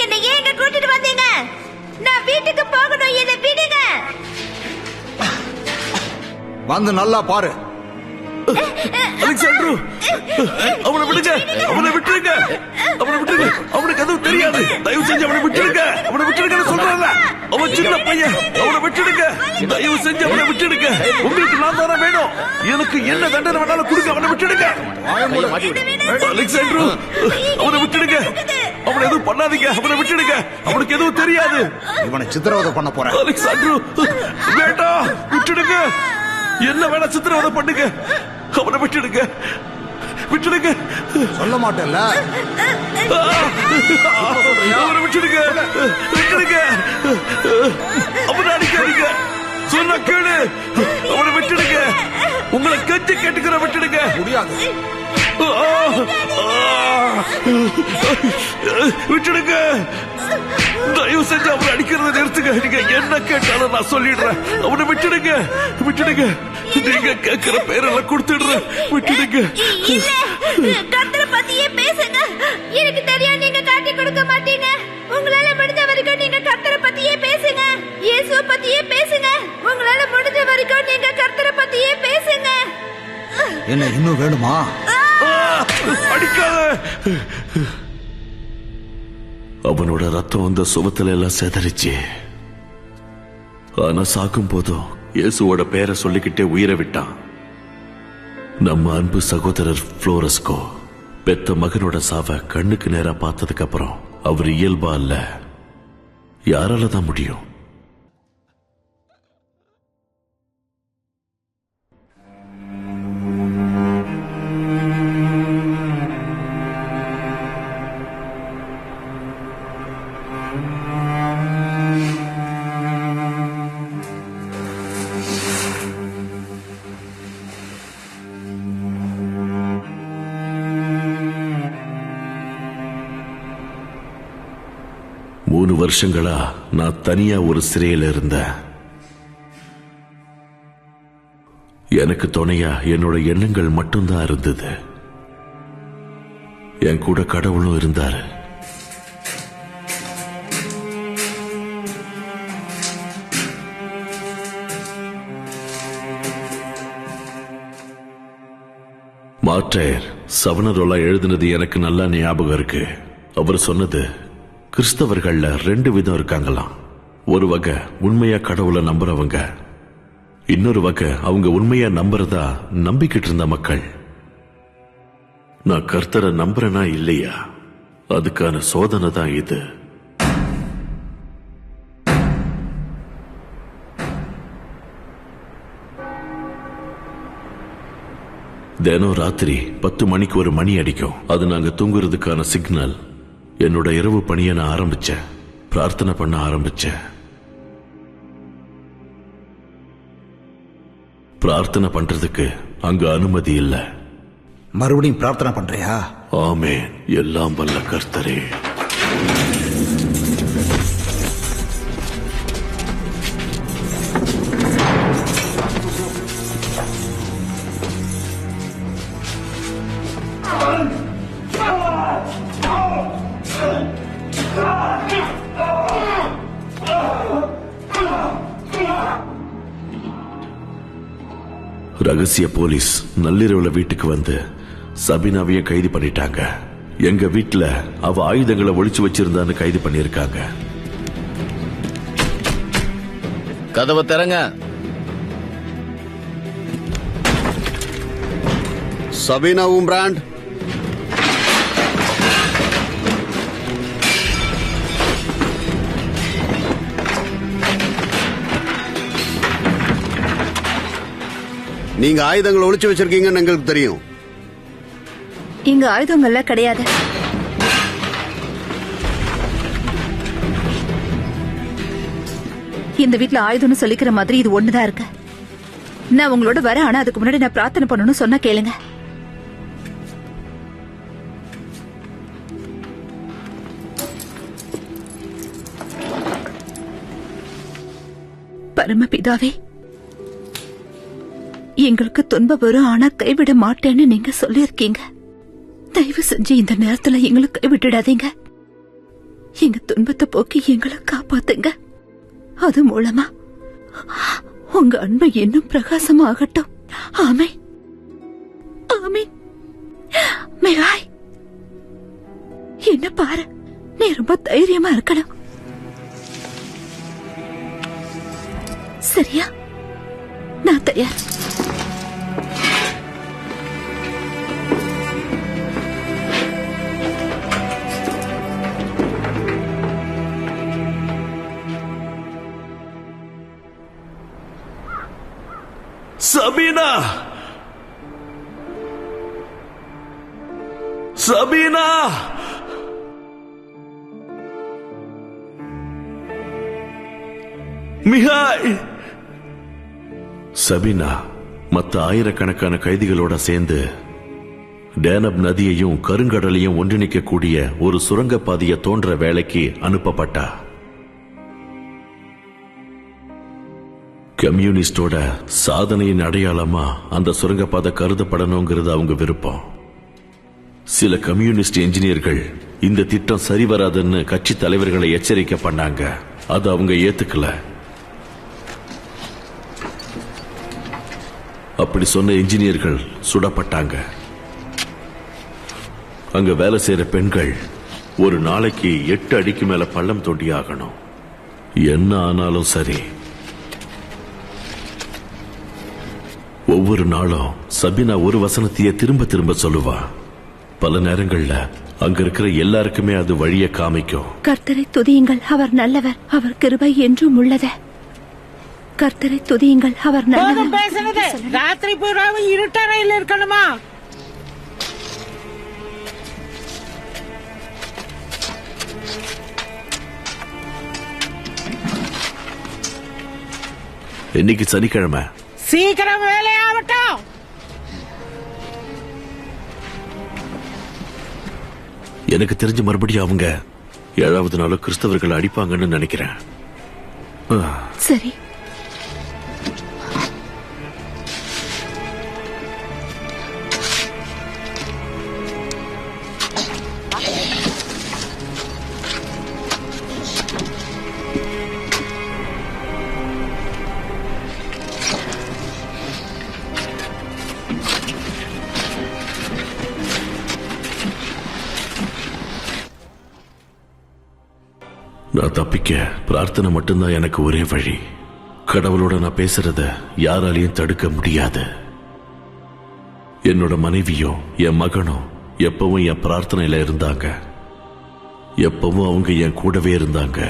என்ன ஏங்க கூட்டிட்டு வந்தீங்க? நான் வீட்டுக்கு போகணும், என்ன விடுங்க.
வந்து நல்லா பாரு.
அலெக்சாண்ட்ரு, அவனை விடுங்க, அவனை விட்டுருங்க, அவனை விட்டுருங்க. அவனுக்கு எதுவும் தெரியாது. தயவு செஞ்சு அவனை விட்டுருங்க, அவனை விட்டுருங்கன்னு சொல்றாங்க. அவன் சின்ன பையன், அவனை விட்டுடுங்க. தயவு செஞ்சு அவனை விட்டுடுங்க. உங்களுக்கு நான் தானே வேணும். எனக்கு என்ன தண்டனை வேணாலும் கொடுங்க. அவனை விட்டுடுங்க. அலெக்சாண்ட்ரு, அவனை விட்டுடுங்க. அவனை எதுவும் பண்ணாதீங்க. அவனை விட்டுடுங்க. அவனுக்கு எதுவும் தெரியாது.
இவனை சித்திரவதை பண்ண போறேன்.
அலெக்சாண்ட்ரு, வேண்டாம், விட்டுடுங்க. என்ன வேணா சித்திரவதை பண்ணுங்க. அவனை விட்டுடுங்க, விட்டுடுங்க.
சொல்ல மாட்டேன்ல.
அவனை விட்டுடுங்க, விட்டுடுங்க. அவனை அடிக்காதீங்க. சொன்ன கேளு. அவனை விட்டுடுங்க. உங்களை கெஞ்சி கேட்டுக்கிற விட்டுடுங்க.
முடியாது.
விட்டுடுங்க. தயவு செஞ்சு அவனை அடிக்கிறத நிறுத்துங்க. நீங்க என்ன கேட்டாலும் நான் சொல்லிடுறேன். அவனை விட்டுடுங்க, விட்டுடுங்க. நீங்க கேட்கிற பேரெல்லாம் கொடுத்துடுறேன். விட்டுடுங்க.
கர்த்தரை பத்தியே பேசுங்க. எனக்கு தெரியும் நீங்க காட்டி கொடுக்க மாட்டீங்க. உங்களால முடிஞ்ச வரைக்கும் நீங்க கர்த்தரை பத்தியே பேசுங்க. இயேசு பத்தியே பேசுங்க. உங்களால முடிஞ்ச வரைக்கும் நீங்க கர்த்தரை பத்தியே பேசுங்க.
என்ன இன்னும் வேணுமா?
அடிக்காத. அவனோட ரத்தம் அந்த சுவத்துல எல்லாம் செதறிச்சு. ஆனா சாக்கும் போதும் இயேசுவோட பெயரை சொல்லிக்கிட்டே உயிரை விட்டான். நம்ம அன்பு சகோதரர் புளோரஸ்கோ பெத்த மகனோட சாவை கண்ணுக்கு நேரா பார்த்ததுக்கு அப்புறம் அவர் இயல்பா இல்ல. யாரால தான் முடியும்? மூணு வருஷங்களா நான் தனியா ஒரு சிறையில இருந்தேன். எனக்கு துணையா என்னோட எண்ணங்கள் மட்டும்தான் இருந்தது. என் கூட கடவுளும் இருந்தாரு. மார்டைர் சவனரோலா எழுதினது எனக்கு நல்லா ஞாபகம் இருக்கு. அவர் சொன்னது, கிறிஸ்தவர்கள்ல 2 விதம் இருக்காங்களாம். ஒரு வகை உண்மையா கடவுளை நம்புறவங்க, இன்னொரு வகை அவங்க உண்மையா நம்புறதா நம்பிக்கிட்டு இருந்த மக்கள். நான் கர்த்தரை நம்புறேனா இல்லையா, அதுக்கான சோதனை தான் இது. தினம் ராத்திரி 10 மணிக்கு ஒரு மணி அடிக்கும். அது நாங்க தூங்குறதுக்கான சிக்னல். என்னோட இரவு பணியை நான் ஆரம்பிச்சேன். பிரார்த்தனை பண்ண ஆரம்பிச்சேன். பிரார்த்தனை பண்றதுக்கு அங்க அனுமதி இல்ல.
மறுபடியும் பிரார்த்தனை பண்றியா?
ஆமென். எல்லாம் வல்ல கர்த்தரே. ரகசிய போலீஸ் நள்ளிரவுல வீட்டுக்கு வந்து சபினாவையும் கைது பண்ணிட்டாங்க. எங்க வீட்டுல அவ ஆயுதங்களை ஒளிச்சு வச்சிருந்தான்னு கைது பண்ணிருக்காங்க.
கதவை திறங்க.
சபீனா ஊம்பிராண்ட், நீங்க ஆயுதங்களை ஒளிச்சு வச்சிருக்கீங்கன்னு எங்களுக்கு தெரியும்.
இங்க ஆயுதங்கள்ல கிடையாது. இந்த வீட்ல ஆயுதம்னு சொல்லிக்கிற மாதிரி இது ஒண்ணுதான் இருக்கு. நான் உங்களோட வரேன். ஆனா அதுக்கு முன்னாடி நான் பிரார்த்தனை பண்ணணும்னு சொன்னா கேளுங்க. பரமபிதாவே, எங்களுக்கு துன்பம் வரும், ஆனா கைவிட மாட்டேன்னு நீங்க சொல்லியிருக்கீங்க. தயவு செஞ்சு இந்த நேரத்துல எங்களை கைவிட்டுடாதீங்க. எங்க துன்பத்தை போக்கி எங்களை காப்பாத்துங்க. அது மூலமா உங்க அன்பை இன்னும் பிரகாசமாகட்டும். ஆமென், ஆமென். மிகாய், என்ன பாரு, நீ ரொம்ப தைரியமா இருக்கணும். சரியா? நான் தயார்.
சபீனா, சபீனா, மிகாய். சபீனா மத்த ஆயிரக்கணக்கான கைதிகளோட சேர்ந்து டேனப் நதியையும் கருங்கடலையும் ஒன்றிணைக்கக்கூடிய ஒரு சுரங்கப்பாதையை தோன்ற வேலைக்கு அனுப்பப்பட்டா. கம்யூனிஸ்டோட சாதனையின் அடையாளமா அந்த சுரங்கப்பாதை கருதப்படணுங்கிறது அவங்க விருப்பம். சில கம்யூனிஸ்ட் என்ஜினியர்கள் இந்த திட்டம் சரி வராதுன்னு கட்சி தலைவர்களை எச்சரிக்கை பண்ணாங்க. அது அவங்க ஏத்துக்கல. அப்படி சொன்ன என்ஜினியர்கள் சுடப்பட்டாங்க. அங்க வேலை செய்யற பெண்கள் ஒரு நாளைக்கு 8 அடிக்கு மேல பள்ளம் தோண்டி ஆகணும். என்ன ஆனாலும் சரி. ஒவ்வொரு நாளும் சபினா ஒரு வசனத்தையே திரும்ப திரும்ப சொல்லுவா. பல நேரங்கள்ல அங்க இருக்கிற எல்லாருக்குமே அது வழிய காமிக்கும்.
கர்த்தரை துதியுங்கள், அவர் நல்லவர், அவர் கிருபை என்றும் உள்ளது. கர்த்தரை துதியுங்கள், அவர் நல்லவர்.
பேசுனது ராத்திரி பூராவும் இருட்டறையில் இருக்கணுமா?
இன்னைக்கு சனிக்கிழமை.
சீக்கிரம் வேலையாகட்டும்.
எனக்கு தெரிஞ்ச மறுபடியும் அவங்க 7வது நாள் கிறிஸ்தவர்கள் அடிப்பாங்கன்னு நினைக்கிறேன்.
சரி.
நான் தப்பிக்க பிரார்த்தனை மட்டும்தான் எனக்கு ஒரே வழி. கடவுளோட நான் பேசுறத யாராலையும் தடுக்க முடியாது. என்னோட மனைவியும் என் மகனும் எப்பவும் என் பிரார்த்தனையில இருந்தாங்க. எப்பவும் அவங்க என் கூடவே இருந்தாங்க.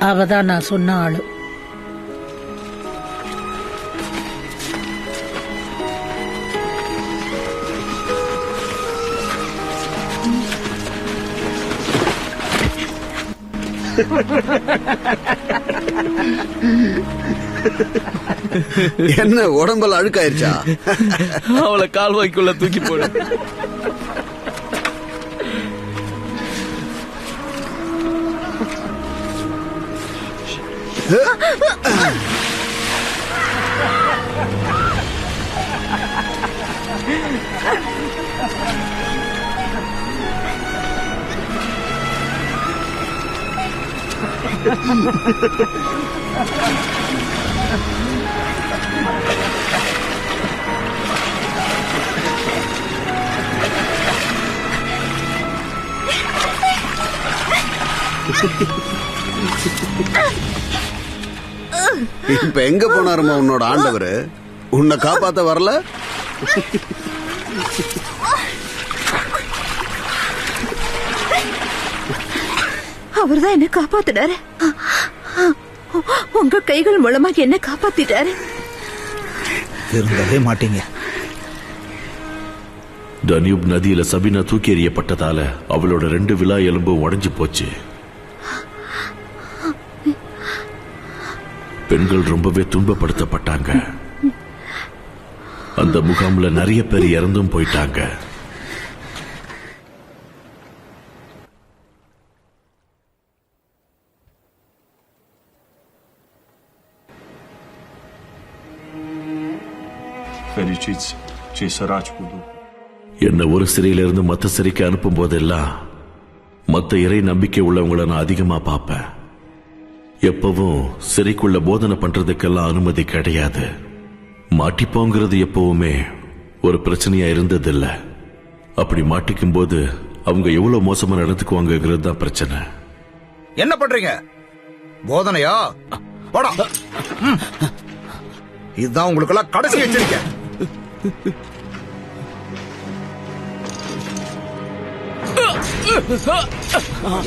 அவதான் நான் சொன்ன ஆளு.
என்ன உடம்பெல்லாம் அழுக்காயிருச்சா?
அவளை கால்வாய்க்குள்ள தூக்கி போடு.
இப்ப எங்க போனாருமா உன்னோட ஆண்டவர்? உன்னை காப்பாத்த வரல?
அவர்தான் என்ன காப்பாத்தினாரு. உங்க கைகள் மூலமா என்ன காப்பாத்திட்டாரு.
திருந்தவே மாட்டீங்க.
டன்யூப் நதியில சபினா தூக்கி எறியப்பட்டதால அவளோட 2 விலா எலும்பும் உடைஞ்சு போச்சு. பெண்கள் ரொம்பவே துன்பப்படுத்தப்பட்டாங்க. அந்த முகாம்ல நிறைய பேர் இறந்தும் போயிட்டாங்க.
Fericiți cei săraci cu Duhul.
என்ன ஒரு சிறையிலிருந்து மற்ற சிறைக்கு அனுப்பும் போதெல்லாம் மற்ற இறை நம்பிக்கை உள்ளவங்களை நான் அதிகமா பார்ப்பேன். எப்பவும் சிறைக்குள்ள போதனை பண்றதுக்கெல்லாம் அனுமதி கிடையாது. மாட்டிப்போங்கிறது எப்பவுமே ஒரு பிரச்சனையா இருந்ததில்ல. அப்படி மாட்டிக்கும் போது அவங்க எவ்வளவு மோசமா நடந்துக்குவாங்கிறது தான் பிரச்சனை.
என்ன பண்றீங்க? போதனையா? போடா. இதுதான் உங்களுக்கெல்லாம் கடைசி எச்சரிக்கை.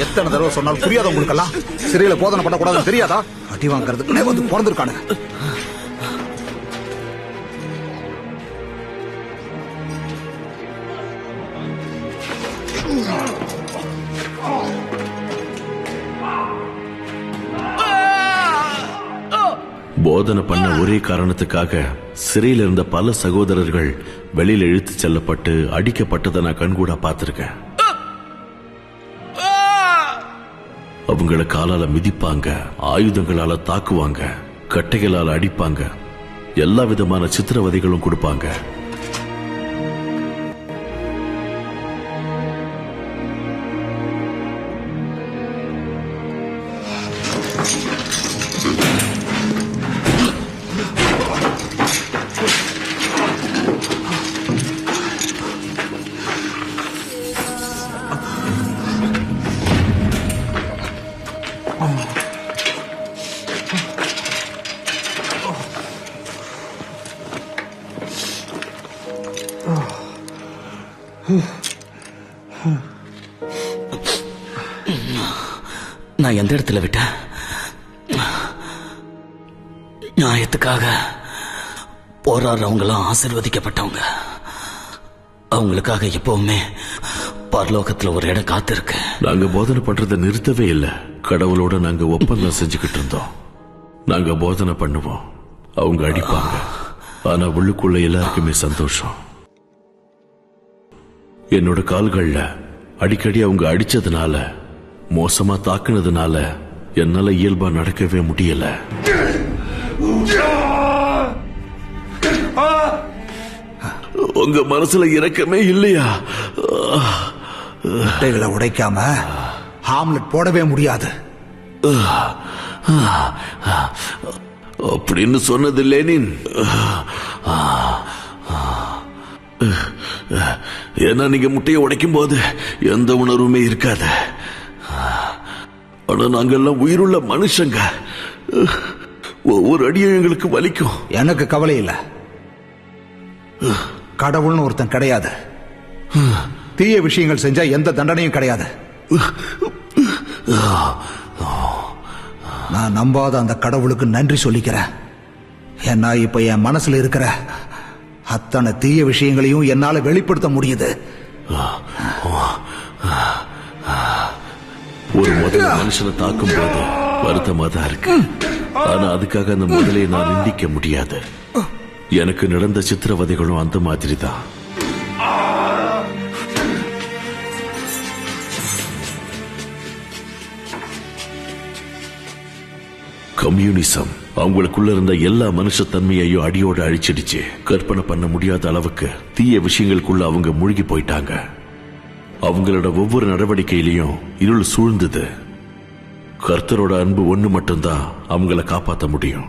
எத்தனை தடவை சொன்னாலும் புரியாத உங்களுக்கெல்லாம் சிறையில போதனை பண்ணக்கூடாதுன்னு தெரியாதா? அடி வாங்கறதுக்குனே வந்து பிறந்திருக்கானுங்க.
போதனை பண்ண ஒரே காரணத்துக்காக சிறையில் இருந்த பல சகோதரர்கள் வெளியில் இழுத்து செல்லப்பட்டு அடிக்கப்பட்டதை நான் கண்கூடா பார்த்திருக்கேன். அவங்கள காலால மிதிப்பாங்க, ஆயுதங்களால தாக்குவாங்க, கட்டைகளால அடிப்பாங்க, எல்லா விதமான சித்திரவதைகளும் கொடுப்பாங்க.
நான் எந்த இடத்துல விட்டேன்? நியாயத்துக்காக போராடுறவங்களாம் ஆசீர்வதிக்கப்பட்டவங்க. அவங்களுக்காக எப்பவுமே பரலோகத்துல ஒரு இடம் காத்திருக்கு.
நாங்க போதனை பண்றதை நிறுத்தவே இல்லை. கடவுளோட நாங்க ஒப்பந்தம் செஞ்சுக்கிட்டு இருந்தோம். நாங்க போதனை பண்ணுவோம், அவங்க அடிப்பாங்க, ஆனா உள்ளுக்குள்ள எல்லாருக்குமே சந்தோஷம். என்னோட கால்கள்ல அடிக்கடி அவங்க அடிச்சதுனால, மோசமா தாக்குனதுனால என்னால இயல்பா நடக்கவே முடியல. உங்க மனசுல இரக்கமே இல்லையா?
முட்டைகளை உடைக்காம ஹாம்லெட் போடவே முடியாது
அப்படின்னு சொன்னது லெனின். ஏன்னா நீங்க முட்டையை உடைக்கும் போது எந்த உணர்வுமே இருக்காது. ஆனா நாங்கெல்லாம் உயிருள்ள மனுஷங்க. ஒவ்வொரு அடியும் எங்களுக்கு வலிக்கும்.
எனக்கு கவலை இல்ல. கடவுள்னு ஒருத்தன் கிடையாது. தீய விஷயங்கள் செஞ்சா எந்த தண்டனையும் கிடையாது. நான் நம்பாத அந்த கடவுளுக்கு நன்றி சொல்லிக்கிறேன். ஏன்னா இப்ப என் மனசுல இருக்கிற அத்தனை தீய விஷயங்களையும் என்னால வெளிப்படுத்த முடியுது.
ஒரு முதல்ல மனுஷனை தாக்கும் போது வருத்தமா தான் இருக்கு. ஆனா அதுக்காக அந்த முதலையை நான் நிந்திக்க முடியாது. எனக்கு நடந்த சித்திரவதைகளும் அந்த மாதிரி தான். கம்யூனிசம் அவங்களுக்குள்ள இருந்த எல்லா மனுஷத்தன்மையையும் அடியோடு அழிச்சிடுச்சு. கற்பனை பண்ண முடியாத அளவுக்கு தீய விஷயங்களுக்குள்ள அவங்க மூழ்கி போயிட்டாங்க. அவங்களோட ஒவ்வொரு நடவடிக்கையிலையும் இருள் சூழ்ந்தது. கர்த்தரோட அன்பு ஒண்ணு மட்டும்தான் அவங்கள காப்பாற்ற முடியும்.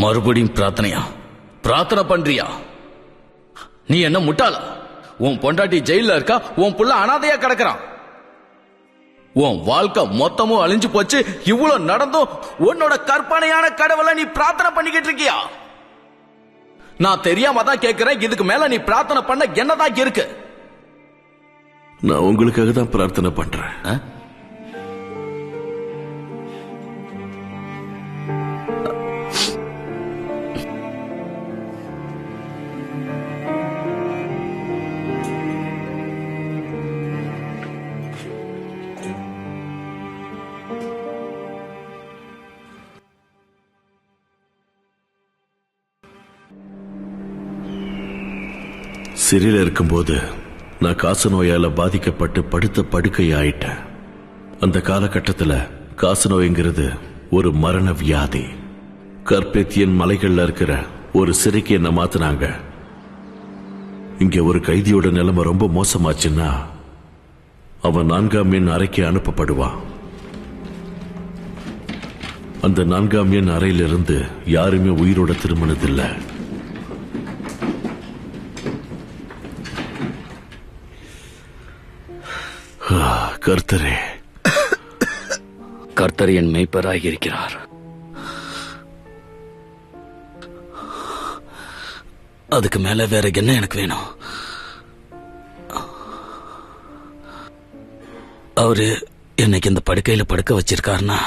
மறுபடியும் பிரார்த்தனையா? பிரார்த்தனை பண்றியா? நீ என்ன முட்டாளா? உன் பொண்டாட்டி ஜெயில இருக்கா, உன் புள்ள அனாதையா கிடக்குறான். உன் வாழ்க்கை மொத்தமும் அழிஞ்சு போச்சு. இவ்வளவு நடந்தும் உன்னோட கற்பனையான கடவுளை நீ பிரார்த்தனை பண்ணிக்கிட்டு இருக்கியா? நான் தெரியாம தான் கேட்கிறேன். இதுக்கு மேல நீ பிரார்த்தனை பண்ண என்னதான் இருக்கு?
நான் உங்களுக்காக தான் பிரார்த்தனை பண்றேன். சிறையில் இருக்கும்போது நான் காச நோயால பாதிக்கப்பட்டு படுத்த படுக்கை ஆயிட்டேன். அந்த காலகட்டத்தில் காச நோய்ங்கிறது ஒரு மரண வியாதி. கர்பேத்தியன் மலைகள்ல இருக்கிற ஒரு சிறைக்கு என்ன மாத்தினாங்க. இங்க ஒரு கைதியோட நிலைமை ரொம்ப மோசமாச்சுன்னா அவன் 4ஆம் எண் அறைக்கு அனுப்பப்படுவான். அந்த 4ஆம் எண் அறையிலிருந்து யாருமே உயிரோட திரும்பினதில்லை. கர்த்தரே,
கர்த்தர் என் மேய்ப்பராய் இருக்கிறார். அதுக்கு மேல வேற என்ன எனக்கு வேணும்? அவரு என்னைக்கு இந்த படுக்கையில படுக்க வச்சிருக்காருன்னா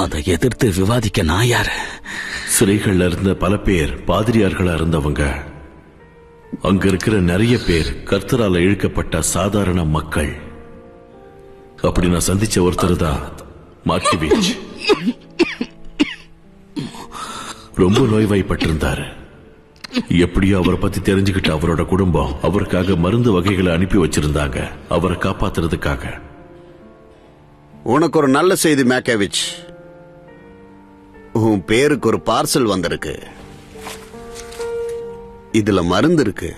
அதை எதிர்த்து விவாதிக்க நான் யாரு?
சிறைகள்ல இருந்த பல பேர் பாதிரியார்களா இருந்தவங்க. அங்க இருக்கிற நிறைய பேர் கர்த்தரால இழுக்கப்பட்ட சாதாரண மக்கள். அப்படி நான் சந்திச்ச ஒருத்தர் தான் மார்க்கிவிச். ரொம்ப நோய்வாய்ப்பட்டிருந்தாரு. எப்படியோ அவரை பத்தி தெரிஞ்சுக்கிட்டு அவரோட குடும்பம் அவருக்காக மருந்து வகைகளை அனுப்பி வச்சிருந்தாங்க, அவரை காப்பாத்துறதுக்காக.
உனக்கு ஒரு நல்ல செய்தி மேக்கேவிச். உன் பேருக்கு ஒரு பார்சல் வந்திருக்கு. இதுல மருந்து இருக்கு.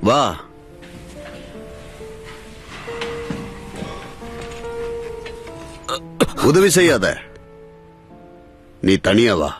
வா. உதவி செய்யாத, நீ தனியா வா.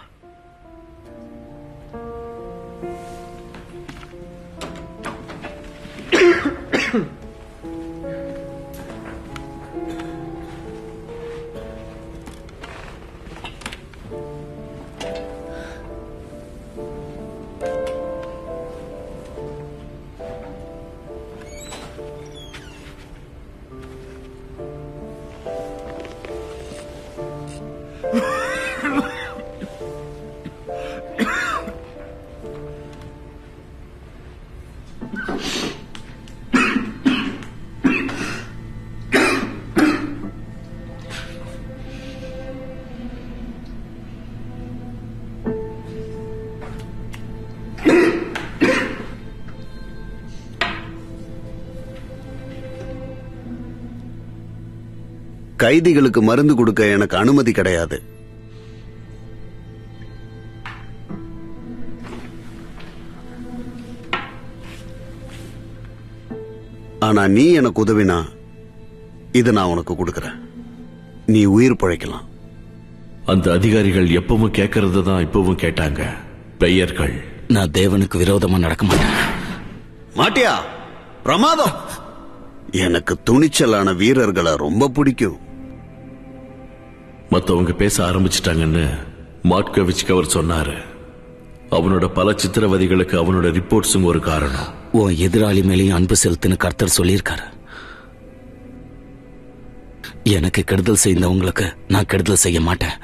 கைதிகளுக்கு மருந்து கொடுக்க எனக்கு அனுமதி கிடையாது. ஆனா நீ எனக்கு உதவினா இதை நான் உனக்கு கொடுக்கறேன். நீ உயிர் பிழைக்கலாம்.
அந்த அதிகாரிகள் எப்பவும் கேட்கறத தான் இப்பவும் கேட்டாங்க. பெயர்கள்.
நான் தேவனுக்கு விரோதமா நடக்க மாட்டேன்.
மாட்டியா? பிரமாதம். எனக்கு துணிச்சலான வீரர்களை ரொம்ப பிடிக்கும்.
மத்தவங்க பேச ஆரம்பிச்சிட்டாங்கன்னு மாட்கோவிச் அவர் சொன்னாரு. அவனோட பல சித்திரவதைகளுக்கு அவனோட ரிப்போர்ட்ஸும் ஒரு காரணம்.
உன் எதிராளி மேலேயும் அன்பு செலுத்துன்னு கர்த்தர் சொல்லியிருக்காரு. எனக்கு கெடுதல் செய்தவங்களுக்கு நான் கெடுதல் செய்ய மாட்டேன்.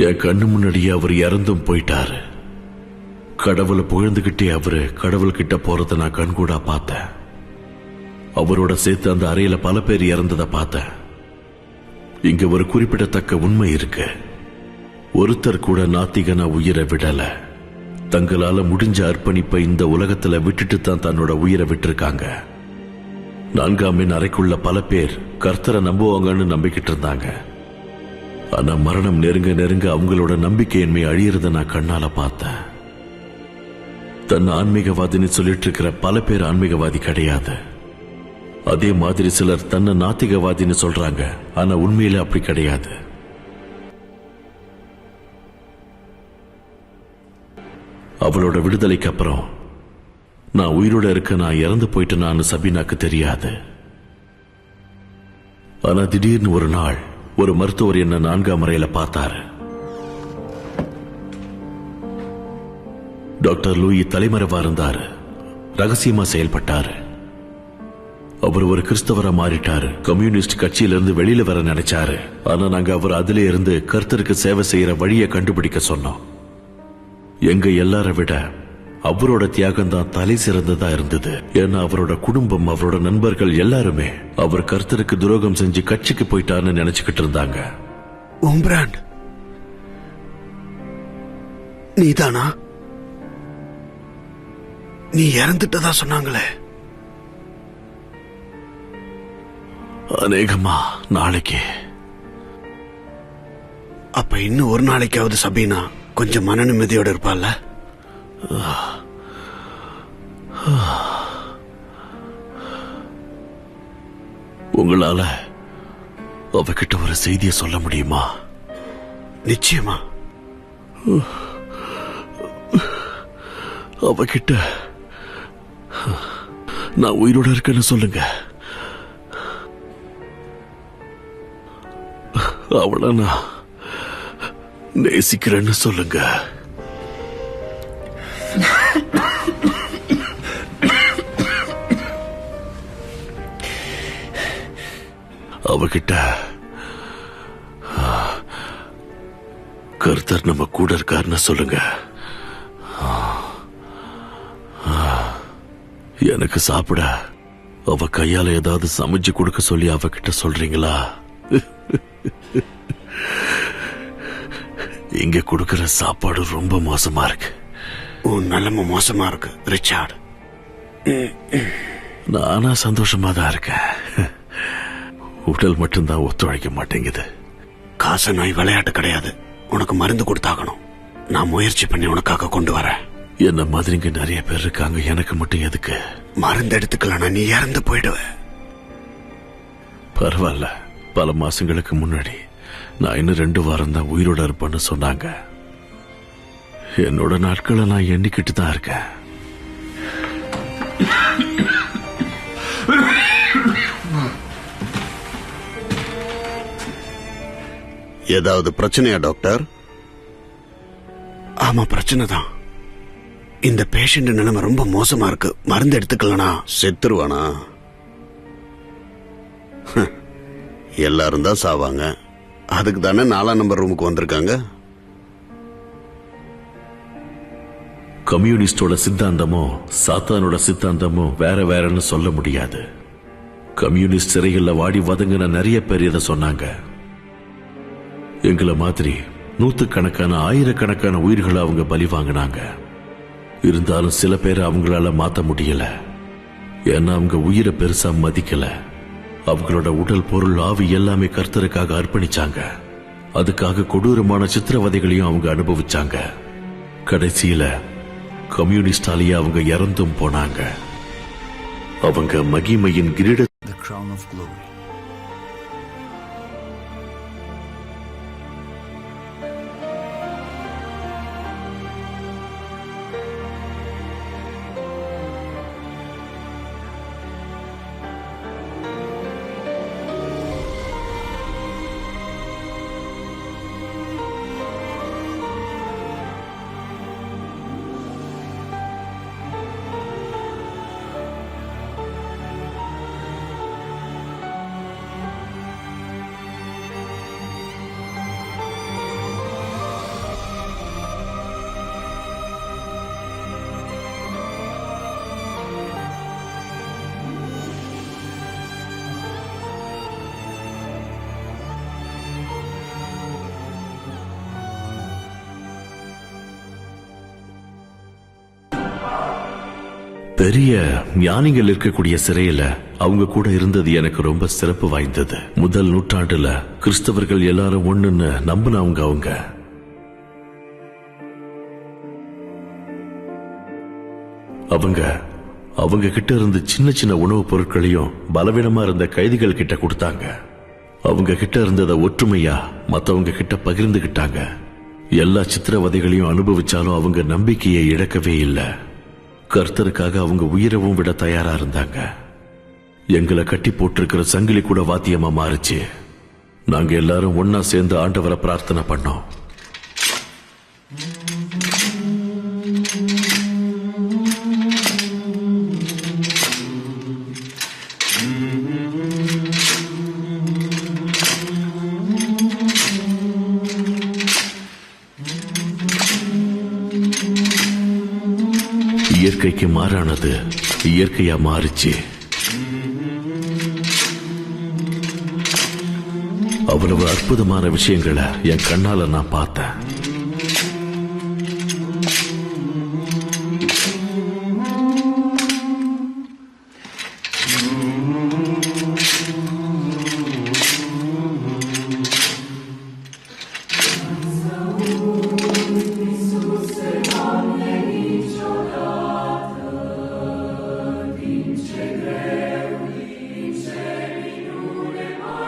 என் கண்ணு முன்னாடியே அவர் இறந்தும் போயிட்டாரு. கடவுளை புகழ்ந்துகிட்டே அவரு கடவுள் கிட்ட போறத நான் கண்கூடா பார்த்தேன். அவரோட சேர்த்து அந்த அறையில பல பேர் இறந்ததை பார்த்தேன். இங்க ஒரு குறிப்பிடத்தக்க உண்மை இருக்கு. ஒருத்தர் கூட நாத்திகனா உயிரை விடல. தங்களால முடிஞ்ச அர்ப்பணிப்பை இந்த உலகத்துல விட்டுட்டு தான் தன்னோட உயிரை விட்டிருக்காங்க. 4ஆம் எண் அறைக்குள்ள பல பேர் கர்த்தரை நம்புவாங்கன்னு நம்பிக்கிட்டு இருந்தாங்க. ஆனா மரணம் நெருங்க நெருங்க அவங்களோட நம்பிக்கையின்மை அழியறத நான் கண்ணால பார்த்தேன். தன்னை ஆன்மீகவாதின்னு சொல்லிட்டு இருக்கிற பல பேர் ஆன்மீகவாதி கிடையாது. அதே மாதிரி சிலர் தன்னை நாத்திகவாதின்னு சொல்றாங்க. ஆனா உண்மையில அப்படி கிடையாது. அவளோட விடுதலைக்கு அப்புறம் நான் உயிரோட இருக்க நான் இறந்து போயிட்டேனான்னு சபீனாக்கு தெரியாது. ஆனா திடீர்னு ஒரு நாள் ஒரு மருத்துவர் என்ன 4ஆம் அறையில பார்த்தாரு. டாக்டர் லூயி தலைமறைவா இருந்தாரு. ரகசியமா செயல்பட்டாரு. அவர் ஒரு கிறிஸ்தவரா மாறிட்டாரு. கம்யூனிஸ்ட் கட்சியிலிருந்து வெளியில வர நினைச்சாரு. ஆனா நாங்க அவர் அதிலே இருந்து கர்த்தருக்கு சேவை செய்யற வழியை கண்டுபிடிக்க சொன்னோம். எங்க எல்லார விட அவரோட தியாகம் தான் தலை சிறந்ததா இருந்தது. ஏன்னா அவரோட குடும்பம், அவரோட நண்பர்கள் எல்லாருமே அவர் கர்த்தருக்கு துரோகம் செஞ்சு கட்சிக்கு போயிட்டான்னு நினைச்சுக்கிட்டு இருந்தாங்க.
உம்ரான், நீதானா? நீ இறந்துட்டதா சொன்னாங்களே.
அநேகமா நாளைக்கு.
அப்ப இன்னும் ஒரு நாளைக்காவது சபீனா கொஞ்சம் மன நிம்மதியோட இருப்பாள்ல?
உங்களால அவகிட்ட ஒரு செய்தியை சொல்ல முடியுமா?
நிச்சயமா.
அவகிட்ட நான் உயிரோட இருக்கேன்னு சொல்லுங்க. அவளை நான் நேசிக்கிறேன்னு சொல்லுங்க. அவகிட்ட கர்த்தர் நம்ம கூட இருக்காருன்னு சொல்லுங்க. எனக்கு சாப்பிட அவ கையால ஏதாவது சமைச்சு கொடுக்க சொல்லி அவகிட்ட சொல்றீங்களா? இங்க கொடுக்கிற சாப்பாடு ரொம்ப மோசமா இருக்கு.
உன் நிலைமை மோசமா இருக்கு ரிச்சார்ட்.
நானா சந்தோஷமா தான் இருக்கேன். உடல் மட்டும்தான் ஒத்துழைக்க மாட்டேங்குது.
காசு நாய் விளையாட்டு கிடையாது. உனக்கு மருந்து கொடுத்தாகணும். நான் முயற்சி பண்ணி உனக்காக கொண்டு வரேன்.
என்ன மாதிரி இங்க நிறைய பேர் இருக்காங்க. எனக்கு மட்டும் எதுக்கு?
மருந்து எடுத்துக்கலன்னா நீ இறந்து போயிடுவ.
பரவாயில்ல. பல மாசங்களுக்கு முன்னாடி நான் இன்னும் 2 வாரம் தான் உயிரோட இருப்பேன்னு சொன்னாங்க. என்னோட நாட்களை நான் எண்ணிக்கிட்டு தான் இருக்கேன்.
ஏதாவது பிரச்சனையா டாக்டர்? ஆமா, பிரச்சனை தான். இந்த பேஷண்ட் நிலைமை ரொம்ப மோசமா இருக்கு. மருந்து எடுத்துக்கலனா செத்துருவானா? எல்லாரும் தான் சாவாங்க. அதுக்கு தானே 4ஆம் நம்பர் ரூமுக்கு வந்திருக்காங்க.
கம்யூனிஸ்டோட சித்தாந்தமோ சாத்தானோட சித்தாந்தமோ வேற வேறன்னு சொல்ல முடியாது. கம்யூனிஸ்ட் சிறைகள்ல வாடி வதங்கின நிறைய பேர் இதை சொன்னாங்க. எங்களை மாதிரி நூத்துக்கணக்கான ஆயிரக்கணக்கான உயிர்களை அவங்க பலி வாங்கினாங்க. இருந்தாலும் சில பேரை அவங்களால மாத்த முடியல. ஏன்னா அவங்க உயிரை பெருசா மதிக்கல. அவங்களோட உடல், பொருள், ஆவி எல்லாமே கர்த்தருக்காக அர்ப்பணிச்சாங்க. அதுக்காக கொடூரமான சித்திரவதைகளையும் அவங்க அனுபவிச்சாங்க. கடைசியில கம்யூனிஸ்டாலேயே அவங்க இறந்தும் போனாங்க. அவங்க மகிமையின் கிரீட பெரிய ஞானிகள் இருக்கக்கூடிய சிறையில அவங்க கூட இருந்தது எனக்கு ரொம்ப சிறப்பு வாய்ந்தது. முதல் நூற்றாண்டுல கிறிஸ்தவர்கள் எல்லாரும் ஒண்ணுன்னு நம்பினவங்க. அவங்க கிட்ட இருந்து சின்ன சின்ன உணவுப் பொருட்களையும் பலவீனமா இருந்த கைதிகள் கிட்ட கொடுத்தாங்க. அவங்க கிட்ட இருந்ததை ஒற்றுமையா மத்தவங்க கிட்ட பகிர்ந்துகிட்டாங்க. எல்லா சித்திரவதைகளையும் அனுபவிச்சாலும் அவங்க நம்பிக்கையை இழக்கவே இல்லை. கர்த்தருக்காக அவங்க உயிரவும் விட தயாரா இருந்தாங்க. எங்களை கட்டி போட்டிருக்கிற சங்கிலி கூட வாத்தியமா மாறுச்சு. நாங்க எல்லாரும் ஒன்னா சேர்ந்து ஆண்டவரை பிரார்த்தனை பண்ணோம். இயற்கைக்கு மாறானது இயற்கையா மாறிச்சு. அவ்வளவு அற்புதமான விஷயங்களை என் கண்ணால நான் பார்த்தேன்.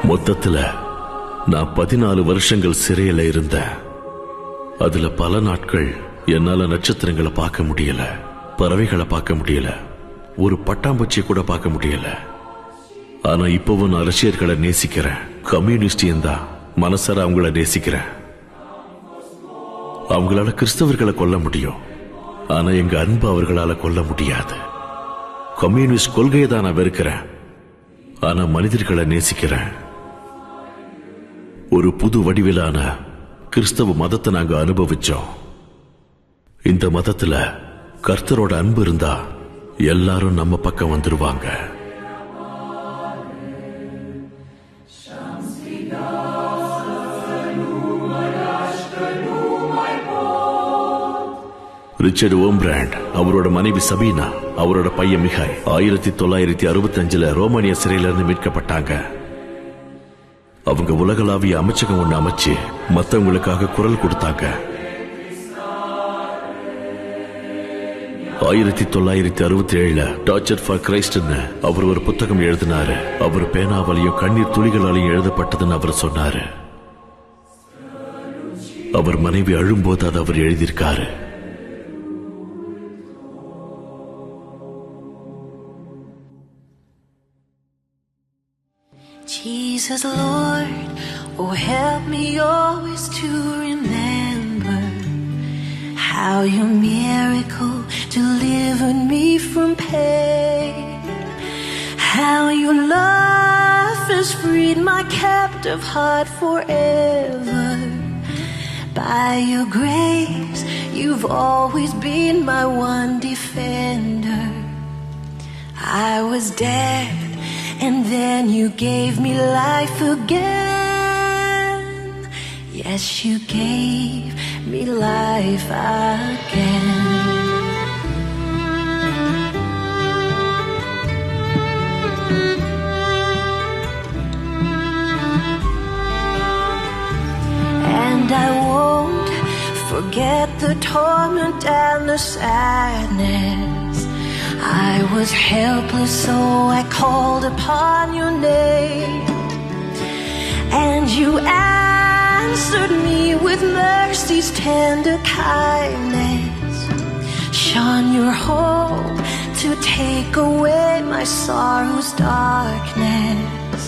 மொத்தத்துல நான் 14 வருஷங்கள் சிறையில இருந்தேன். அதுல பல நாட்கள் என்னால நட்சத்திரங்களை பார்க்க முடியல, பறவைகளை பார்க்க முடியல, ஒரு பட்டாம்பூச்சியை கூட பார்க்க முடியல. ஆனா இப்பவும் நான் ரஷ்யர்களை நேசிக்கிறேன். கம்யூனிஸ்டியன் தான், மனசார அவங்கள நேசிக்கிறேன். அவங்களால கிறிஸ்தவர்களை கொல்ல முடியும், ஆனா எங்க அன்பு அவர்களால கொல்ல முடியாது. கம்யூனிஸ்ட் கொள்கையை தான் நான் வெறுக்கிறேன், ஆனா மனிதர்களை நேசிக்கிறேன். ஒரு புது வடிவிலான கிறிஸ்தவ மதத்தை நாங்க அனுபவிச்சோம். இந்த மதத்துல கர்த்தரோட அன்பு இருந்தா எல்லாரும் நம்ம பக்கம் வந்துருவாங்க. ரிச்சர்ட் ஓம்பிராண்ட், அவரோட மனைவி சபீனா, அவரோட பையன் மிகாய் 1965 ரோமானிய சிறையிலிருந்து மீட்கப்பட்டாங்க. அவங்க உலகளாவிய அமைச்சகம் ஒண்ணு அமைச்சு மத்தவங்களுக்காக குரல் கொடுத்தாங்க. 1967 டார்ச்சர் ஃபார் கிரைஸ்ட்னு அவர் ஒரு புத்தகம் எழுதினாரு. அவர் பேனாவாலையும் கண்ணீர் துளிகளாலையும் எழுதப்பட்டதுன்னு அவர் சொன்னாரு. அவர் மனைவி அழும்போது அதை அவர் எழுதியிருக்காரு.
Jesus Lord, oh help me always to remember how your miracle delivered me from pain. How your love has freed my captive heart forever. By your grace, you've always been my one defender. I was dead, and then you gave me life again. Yes, you gave me life again. And I won't forget the torment and the sadness. I was helpless, so I called upon your name. And you answered me with mercy's tender kindness. Shone your hope to take away my sorrow's darkness.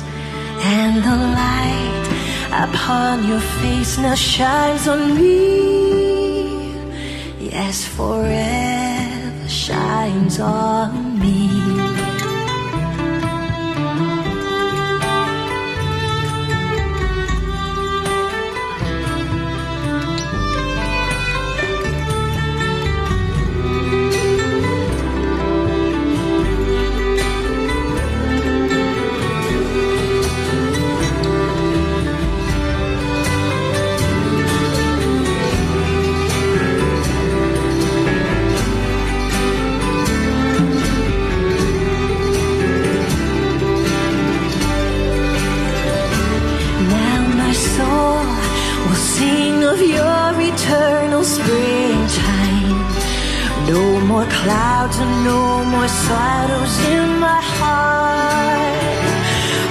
And the light upon your face now shines on me. Yes, forever shines on me. No more clouds and no more sorrows in my heart.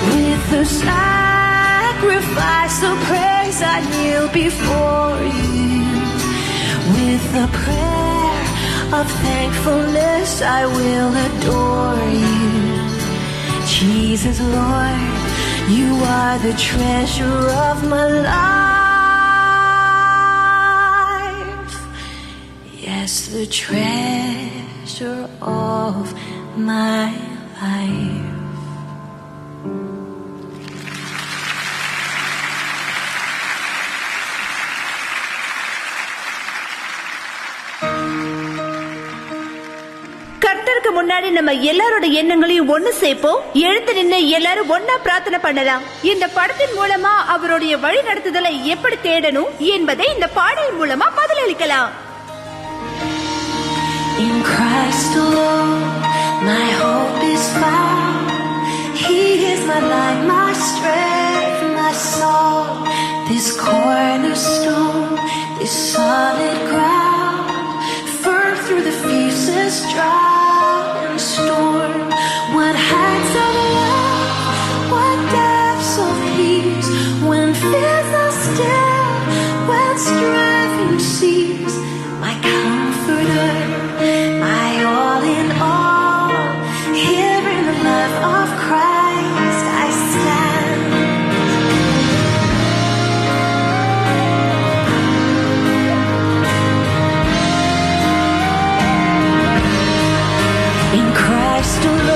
With the sacrifice of praise I kneel before you. With the prayer of thankfulness I will adore you. Jesus, Lord, you are the treasure of my life. Yes, the treasure of my life.
கர்த்தருக்கு முன்னாடி நம்ம எல்லாரோட எண்ணங்களையும் ஒண்ணு சேர்ப்போம். எழுந்து நின்று எல்லாரும் ஒன்னா பிரார்த்தனை பண்ணலாம். இந்த படத்தின் மூலமா அவருடைய வழி நடத்துதலை எப்படி தேடணும் என்பதை இந்த பாடல் மூலமா பதிலளிக்கலாம்.
In Christ alone, my hope is found. He is my light, my strength, my song. This cornerstone, this solid ground, firm through the fiercest drought and storm. What heights of love, what depths of peace, when fears are still, when striving cease. My comforter, my all in all, here in the love of Christ I stand. In Christ alone.